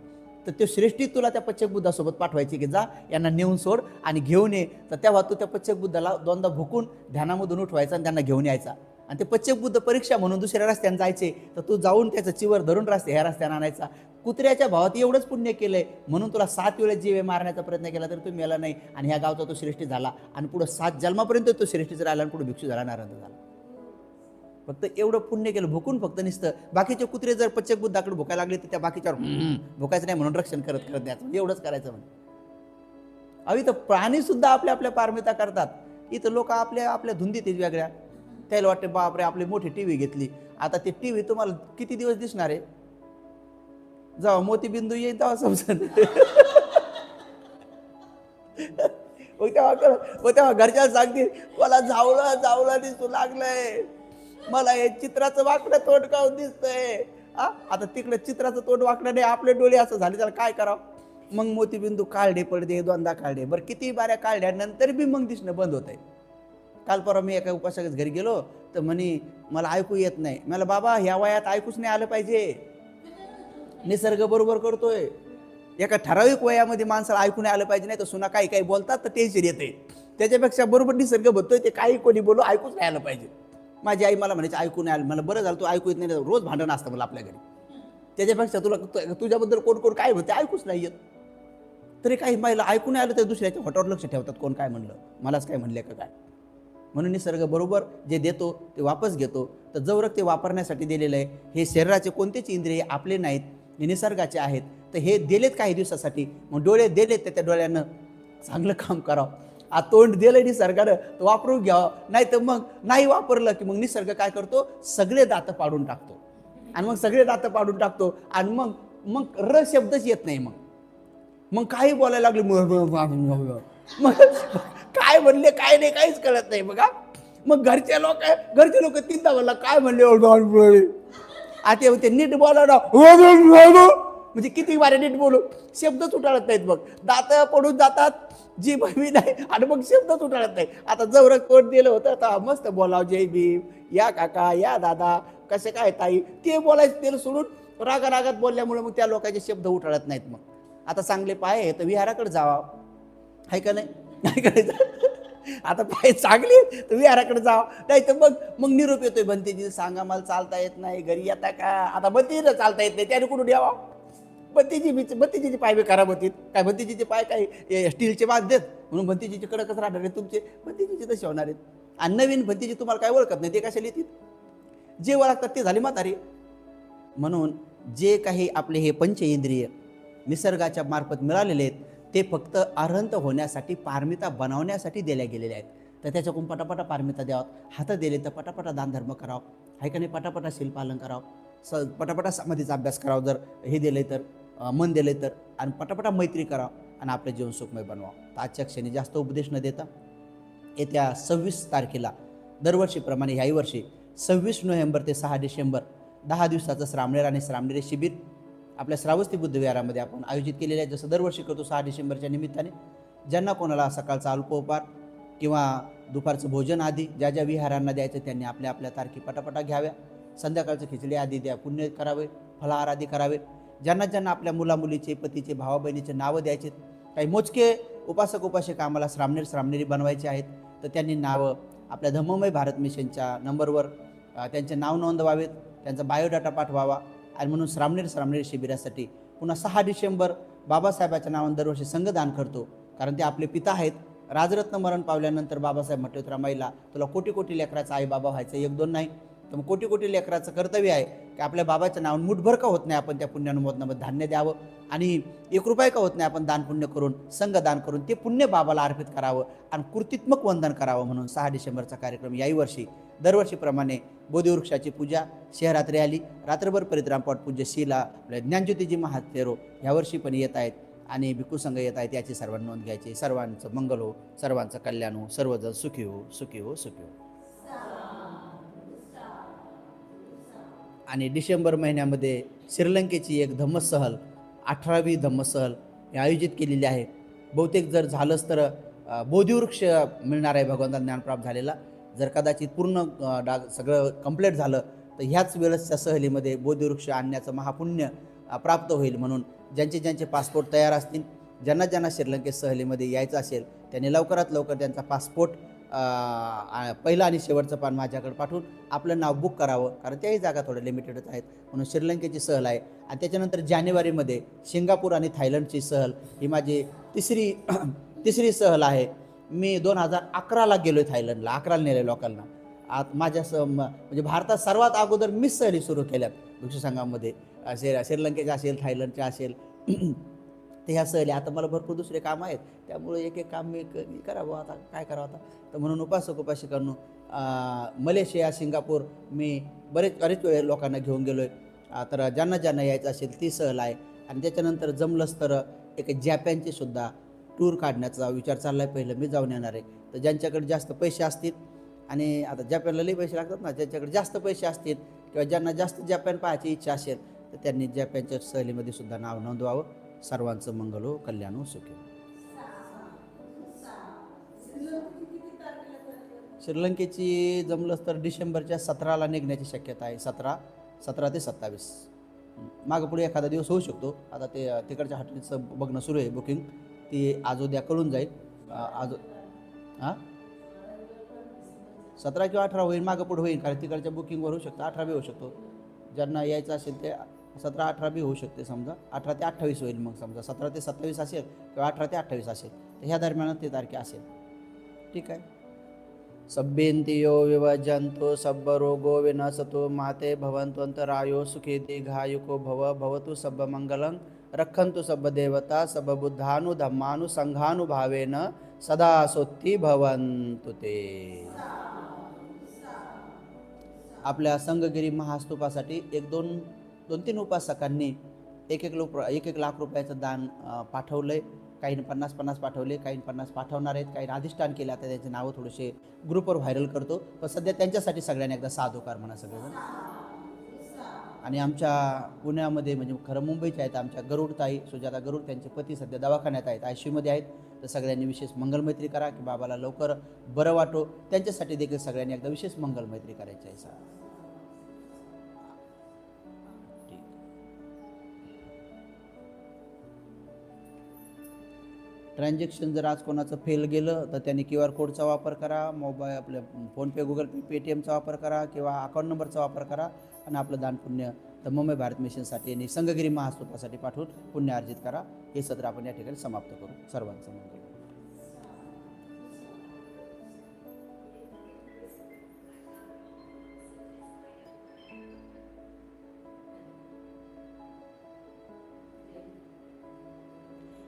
तर ते श्रेष्ठी तुला त्या पच्चेक बुद्धासोबत पाठवायची की जा यांना नेऊन सोड आणि घेऊन ये. तर तेव्हा तू त्या पच्चेक बुद्धाला 2दा भुकून ध्यानामधून उठवायचा आणि त्यांना घेऊन यायचा. आणि ते पच्चेक बुद्ध परीक्षा म्हणून दुसऱ्या रस्त्याने जायचे, तर तू जाऊन त्याचं चिवर धरून ह्या रस्त्याने आणायचा. कुत्र्याच्या भावात एवढंच पुण्य केलंय म्हणून तुला 7 वेळेस जीवे मारण्याचा प्रयत्न केला तर तू मेला नाही, आणि ह्या गावचा तो श्रेष्ठी झाला, आणि पुढे 7 जन्मापर्यंत तो श्रेष्ठीच राहिला, आणि पुढे भिक्षू झाला, नारायण झाला. फक्त एवढं पुण्य केलं, भुकून फक्त निसतं. बाकीचे कुत्रे जर पच्चक बुद्धाकडे भुकायला लागले तर त्या बाकीच्यावर भुकायचं नाही म्हणून रक्षण करत करत द्यायचं, एवढंच करायचं म्हणजे. अहो इथं प्राणी सुद्धा आपल्या आपल्या पारमिता करतात. इथं लोक आपल्या आपल्या धुंदीत आहेत वेगळ्या. त्याला वाटते बापरे आपली मोठी टीव्ही घेतली, आता ती टीव्ही तुम्हाला किती दिवस दिसणार आहे? जेव्हा मोतीबिंदू येईल तेव्हा समजेल. तेव्हा घरच्या सांगतील मला जावलं दिसू लागलंय, मला हे चित्राचं वाकडं तोंड काऊन दिसतंय. आता तिकडे चित्राचं तोंड वाकडं नाही, आपले डोळे असं झाले, त्याला काय करावं? मग मोतीबिंदू काढले पडदे, दोनदा काढले, बरं किती बाऱ्या काढल्यानंतर बी मग दिसणं बंद होत आहे. काल परवा मी एका उपासकाच घरी गेलो तर म्हणे मला ऐकू येत नाही. मला बाबा ह्या वयात ऐकूच नाही आलं पाहिजे, निसर्ग बरोबर करतोय. एका ठराविक वयामध्ये माणसाला ऐकू नाही आलं पाहिजे, नाही तर सुना काही काही बोलतात तर टेन्शन येते. त्याच्यापेक्षा बरोबर निसर्ग म्हणतोय ते काही कोणी बोलू ऐकूच नाही आलं पाहिजे. माझी आई मला म्हणायची ऐकू नाही आलं, मला बरं झालं तू ऐकू येत नाही, रोज भांडण असतं मला आपल्या घरी. त्याच्यापेक्षा तुझ्याबद्दल कोण कोण काय म्हणते ऐकूच नाही येत. तरी काही महिला ऐकू नाही आलं तर दुसऱ्याच्या होटावर लक्ष ठेवतात, कोण काय म्हणलं, मलाच काय म्हणले का काय. म्हणून निसर्ग बरोबर जे देतो ते वापस घेतो. तर जवळक ते वापरण्यासाठी दिलेलं आहे. हे शरीराचे कोणतेच इंद्रिय आपले नाहीत, हे निसर्गाचे आहेत. तर हे दिलेत काही दिवसासाठी, मग डोळे दिलेत तर त्या डोळ्यानं चांगलं काम करावं. तोंड दिलं निसर्गानं तर वापरून घ्यावं, नाही तर मग नाही वापरलं की मग निसर्ग काय करतो, सगळे दातं पाडून टाकतो. आणि मग सगळे दातं पाडून टाकतो आणि मग मग र शब्दच येत नाही. मग काही बोलायला लागले, मग काय म्हणले काय नाही काहीच कळत नाही. बघा मग घरचे लोक तीनदा म्हणला काय म्हणले, आता ते नीट बोला ना, म्हणजे किती बारे नीट बोलू, शब्दच उठाळत नाहीत. मग दात पडून जातात, जी भमी नाही आणि मग शब्दच उठाळत नाही. आता जवळ कोण दिलं होतं तर मस्त बोलाव, जय भीम, या काका, या दादा, कसे काय ताई, ते बोलायचं तेल सोडून रागात बोलल्यामुळे मग त्या लोकांचे शब्द उठाळत नाहीत. मग आता चांगले पाय आहे तर विहाराकडे जावा, आहे का नाही, नाही करायचं. आता पाय चांगले तर विहाराकडे जावा, नाही तर मग निरोप येतोय भंतीजी सांगा मला चालता येत नाही, घरी येता का. आता भंतीजीला चालता येत नाही, त्याने कुठून यावा. भंतीजीचे पाय बी खराब होतील काय, भंतीजीचे पाय काय स्टीलचे बांधतात म्हणून भंतीजीचे कडकच राहणार आहेत, तुमचे भंतीजीचे तसे होणार आहेत. आणि नवीन भंतीजी तुम्हाला काय ओळखत नाही, ते कशाला येतील, जे ओळखतात ते झाले म्हातारे. म्हणून जे काही आपले हे पंच इंद्रिय निसर्गाच्या मार्फत मिळालेले आहेत ते फक्त अरहंत होण्यासाठी, पारमिता बनवण्यासाठी दिल्या गेलेल्या आहेत. तर त्याच्याकडून पटापटा पारमिता द्यावं. हात दिले तर पटापटा दानधर्म करावं, आहे का नाही, पटापटा शिल्पालन करावं, पटापटा समाधीचा अभ्यास करावं जर हे दिले तर, मन दिले तर, आणि पटापटा मैत्री करावं आणि आपलं जीवन सुखमय बनवावं. तर आजच्या क्षणी जास्त उपदेश न देता येत्या 26 तारखेला दरवर्षीप्रमाणे ह्याही वर्षी 26 नोव्हेंबर ते 6 डिसेंबर 10 दिवसाचं श्रामणेर आणि श्रामणेरी शिबिर आपल्या श्रावस्ती बुद्ध विहारामध्ये आपण आयोजित केलेलं आहे. जसं दरवर्षी करतो 6 डिसेंबरच्या निमित्ताने ज्यांना कोणाला सकाळचा अल्पोपहार किंवा दुपारचं भोजन आदी ज्या ज्या विहारांना द्यायचं त्यांनी आपल्या आपल्या तारखी पटापटा घ्याव्या. संध्याकाळचं खिचडी आदी द्या, पुण्य करावे, फलाहार आदी करावे. ज्यांना आपल्या मुलामुलीचे, पतीचे, भावा बहिणीचे नावं द्यायचे, काही मोजके उपासक उपासिका आम्हाला श्रामणेरी बनवायचे आहेत तर त्यांनी नावं आपल्या धम्ममय भारत मिशनच्या नंबरवर त्यांचे नाव नोंदवावेत, त्यांचा बायोडाटा पाठवावा. आणि म्हणून श्रामणेरी शिबिरासाठी पुन्हा 6 डिसेंबर बाबासाहेबाच्या नावानं दरवर्षी संघदान करतो, कारण ते आपले पिता आहेत. राजरत्न मरण पावल्यानंतर बाबासाहेब म्हटले होते रमाईला तुला कोटी कोटी लेकराचा आई बाबा व्हायचं, 1-2 नाही तर मग कोटी कोटी लेकराचं कर्तव्य आहे की आपल्या बाबाच्या नावानं मुठभर का होत नाही आपण त्या पुण्यानुमोदनामध्ये धान्य द्यावं आणि 1 रुपया का होत नाही आपण दान पुण्य करून, संघदान करून ते पुण्य बाबाला अर्पित करावं आणि कृतीत्मक वंदन करावं. म्हणून 6 डिसेंबरचा कार्यक्रम याही वर्षी दरवर्षीप्रमाणे बोधिवृक्षाची पूजा, शहरात रॅली, रात्रभर परित्रामपाठ पूज्य शिला, ज्ञानज्योतीजी महातेरो यावर्षी पण येत आहेत आणि भिक्खू संघ येत आहेत. याची सर्वांनी नोंद घ्यायची. सर्वांचं मंगल हो, सर्वांचं कल्याण हो, सर्वजण सुखी हो, सुखी हो, सुखी हो. आणि डिसेंबर महिन्यामध्ये श्रीलंकेची एक धम्मसहल, 18वी धम्मसहल आयोजित केलेली आहे. बहुतेक जर झालंच तर बोधिवृक्ष मिळणार आहे भगवंता ज्ञानप्राप्त झालेला. जर कदाचित पूर्ण सगळं कंप्लीट झालं तर ह्याच वेळेसच्या सहलीमध्ये बोधिवृक्ष आणण्याचं महापुण्य प्राप्त होईल. म्हणून ज्यांचे पासपोर्ट तयार असतील, ज्यांना श्रीलंकेत सहलीमध्ये यायचं असेल त्यांनी लवकरात लवकर त्यांचा पासपोर्ट पहिलं आणि शेवटचं पान माझ्याकडे पाठवून आपलं नाव बुक करावं, कारण त्याही जागा थोड्या लिमिटेडच आहेत. म्हणून श्रीलंकेची सहल आहे. आणि त्याच्यानंतर जानेवारीमध्ये सिंगापूर आणि थायलंडची सहल, ही माझी तिसरी सहल आहे. मी 2011ला गेलो आहे थायलंडला, 11ला नेले लोकांना. आत माझ्या म्हणजे भारतात सर्वात अगोदर मीच सहली सुरू केल्यात भिक्षू संघामध्ये. श्रीलंकेच्या असेल, थायलंडच्या असेल ते ह्या सहली. आता मला भरपूर दुसरे काम आहेत, त्यामुळे एक एक काम मी करावं, आता काय करावं आता. तर म्हणून उपासकांनो मलेशिया, सिंगापूर मी बरेच वेळ लोकांना घेऊन गेलो आहे. तर ज्यांना ज्यांना यायचं असेल ती सहल आहे. आणि त्याच्यानंतर जमलंच तर एक जपानची सुद्धा टूर काढण्याचा विचार चालला आहे. पहिलं मी जाऊन येणार आहे. तर ज्यांच्याकडे जास्त पैसे असतील, आणि आता जपानला लई पैसे लागतात ना, ज्यांच्याकडे जास्त पैसे असतील किंवा ज्यांना जास्त जपान पाहायची इच्छा असेल तर त्यांनी जपानच्या सहलीमध्ये सुद्धा नाव नोंदवावं. सर्वांचं मंगल हो, कल्याण हो, सुखी हो. श्रीलंकेची जमलंच तर डिसेंबरच्या 17ला निघण्याची शक्यता आहे. 17 ते 27 मागं पुढे एखादा दिवस होऊ शकतो. आता ते तिकडच्या हॉटेलचं बघणं सुरू आहे, बुकिंग ती आज उद्या कळून जाईल. आज 17 किंवा 18 होईल, मागं पुढे होईल, कारण तिकडच्या बुकिंगवर होऊ शकतं. 18 बी होऊ शकतो. ज्यांना यायचं असेल ते 17-18 बी होऊ शकते. समजा 18 ते 28 होईल. मग समजा 17 ते 27 असेल किंवा 18 ते 28 असेल तर ह्या दरम्यान ते तारखे असेल. ठीक आहे. सब्बेंतियो विभजंतो सब्ब रोगो विनसतो माते भवंतंतरायो सुखे दीर्घायुको भवतु सब्ब मंगलं रक्षन्तु सब्ब देवता सब्ब बुद्धानु धम्मानु संघानुभावेन सदा सोत्ती भवन्तु ते. आपल्या संगगिरी महास्तूपासाठी 2-3 उपासकांनी एक लाख रुपयाचं दान पाठवलंय. काहींनी 50 पाठवले, काही 50 पाठवणार आहेत, काही अधिष्ठान केले. आता त्यांचे नावं थोडेसे ग्रुपवर व्हायरल करतो, पण सध्या त्यांच्यासाठी सगळ्यांनी एकदा साधुकार म्हणा सगळेजण. आणि आमच्या पुण्यामध्ये म्हणजे खरं मुंबईचे आहेत आमच्या गरुडताई, सुजाता गरुड, त्यांचे पती सध्या दवाखान्यात आहेत, ICUमध्ये आहेत. तर सगळ्यांनी विशेष मंगलमैत्री करा की बाबाला लवकर बरं वाटो. त्यांच्यासाठी देखील सगळ्यांनी एकदा विशेष मंगलमैत्री करायची आहे. सर ट्रान्झॅक्शन जर आज कोणाचं फेल गेलं तर त्यांनी QR कोडचा वापर करा, मोबाईल आपल्या फोनपे, गुगल पे, पेटीएमचा वापर करा किंवा अकाउंट नंबरचा वापर करा आणि आपलं दान पुण्य तर मुंबई भारत मिशनसाठी आणि संगगिरी महास्तूपासाठी पाठवून पुण्य अर्जित करा. हे सत्र आपण या ठिकाणी समाप्त करू. सर्वांचं मंगल.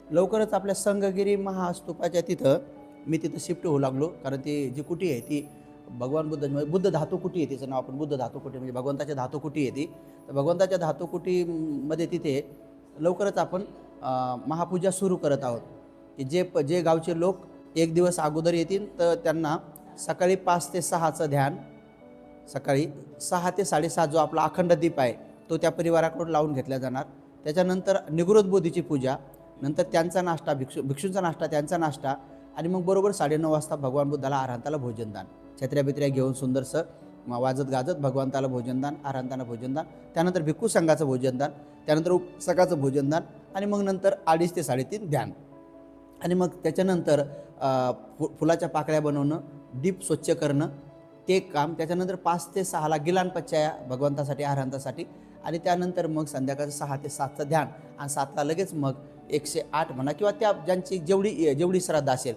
लवकरच आपल्या संगगिरी महास्तूपाच्या मी तिथं शिफ्ट होऊ लागलो, कारण ती जी कुटी आहे ती भगवान बुद्ध धातुकुटी आहे. तिचं नाव आपण बुद्ध धातुकुटी म्हणजे भगवंताच्या धातुकुटी आहे ती. तर भगवंताच्या धातुकुटीमध्ये तिथे लवकरच आपण महापूजा सुरू करत आहोत. की जे गावचे लोक एक दिवस अगोदर येतील तर त्यांना सकाळी 5 ते 6चं ध्यान, सकाळी 6 ते 7:30 जो आपला अखंड दीप आहे तो त्या परिवाराकडून लावून घेतला जाणार. त्याच्यानंतर निगृत बोधीची पूजा, नंतर त्यांचा नाश्ता, भिक्षूंचा नाश्ता, त्यांचा नाश्ता, आणि मग बरोबर 9:30 वाजता भगवान बुद्धाला आरांताला भोजनदान, छत्र्या बित्र्या घेऊन सुंदरसं वाजत गाजत भगवंताला भोजनदान, आरांताना भोजनदान, त्यानंतर भिक्खू संघाचं भोजनदान, त्यानंतर सकाळचं भोजनदान, आणि मग नंतर 2:30 ते 3:30 ध्यान. आणि मग त्याच्यानंतर फुलाच्या पाकळ्या बनवणं, दीप स्वच्छ करणं ते काम. त्याच्यानंतर 5 ते 6ला गिलानपच्चाया भगवंतासाठी, आरांतासाठी, आणि त्यानंतर मग संध्याकाळचं 6 ते 7चं ध्यान, आणि 7ला लगेच मग 108 म्हणा किंवा त्या ज्यांची जेवढी श्रद्धा असेल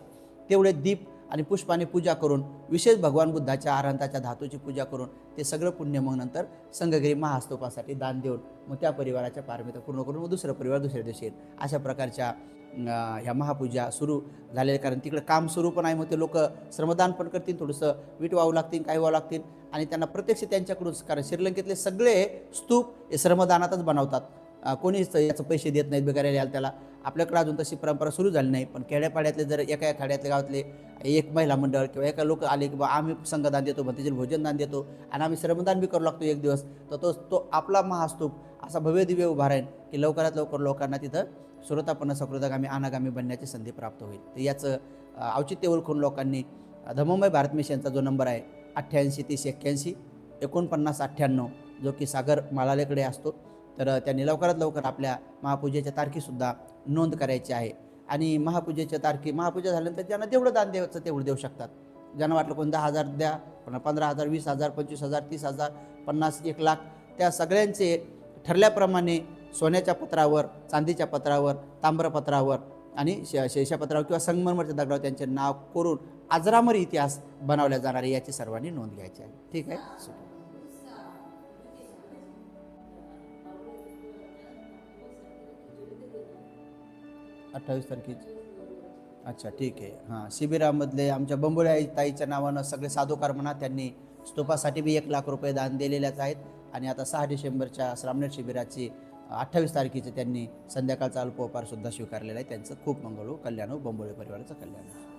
तेवढे दीप आणि पुष्पाने पूजा करून, विशेष भगवान बुद्धाच्या आरांताच्या धातूची पूजा करून ते सगळं पुण्य मग नंतर संगगिरी महास्तूपासाठी दान देऊन मग त्या परिवाराच्या पारमिता पूर्ण करून मग दुसरं परिवार दुसऱ्या दिवशी येईल. अशा प्रकारच्या ह्या महापूजा सुरू झालेल्या, कारण तिकडे काम सुरू पण आहे. मग ते लोक श्रमदान पण करतील, थोडंसं वीट वाहू लागतील, काय व्हावं लागतील, आणि त्यांना प्रत्यक्ष त्यांच्याकडून, कारण श्रीलंकेतले सगळे स्तूप हे श्रमदानातच बनवतात. कोणीच याचं पैसे देत नाहीत बिगाऱ्या यायला त्याला. आपल्याकडे अजून तशी परंपरा सुरू झाली नाही, पण खेड्यापाड्यातले जर एका खेड्यातल्या गावातले एक महिला मंडळ किंवा एका लोक आले की बा आम्ही संघदान देतो, भंतेजील भोजनदान देतो आणि आम्ही श्रमदान बी करू लागतो एक दिवस, तर तो आपला महास्तूप असा भव्य दिव्य उभा राहील की लवकरात लवकर लोकांना तिथं सुरतापन्न सकृतगामी अनागामी बनण्याची संधी प्राप्त होईल. तर याचं औचित्य ओळखून लोकांनी मुंबई भारत मिशनचा जो नंबर आहे 88 30 81 49 98 जो की सागर मालालेकडे असतो, तर त्यांनी लवकरात लवकर आपल्या महापूजेच्या तारखेसुद्धा नोंद करायची आहे. आणि महापूजा झाल्यानंतर ज्यांना जेवढं दान द्यायचं तेवढं देऊ शकतात. ज्यांना वाटलं कोण 10,000 द्या, पण 15,000, 20,000, 25,000, 30,000, 50, 1 लाख, त्या सगळ्यांचे ठरल्याप्रमाणे सोन्याच्या पत्रावर, चांदीच्या पत्रावर, ताम्रपत्रावर आणि शेषापत्रावर किंवा संगमरमरच्या दगडावर त्यांचे नाव कोरून अजरामर इतिहास बनवला जाणार आहे, याची सर्वांनी नोंद घ्यायची आहे. ठीक आहे. 28 तारखेची. अच्छा, ठीक आहे. हां, शिबिरामधले आमच्या बंबोळे आई ताईच्या नावानं सगळे साधूकार म्हणा, त्यांनी स्तूपासाठी बी 1,00,000 रुपये दान दिलेल्याच आहेत. आणि आता 6 डिसेंबरच्या श्रामणेर शिबिराची 28 तारखेचे त्यांनी संध्याकाळचा अल्पोपहारसुद्धा स्वीकारलेला आहे. त्यांचं खूप मंगळ हो, कल्याण हो, बंबोळे परिवाराचं कल्याण हो.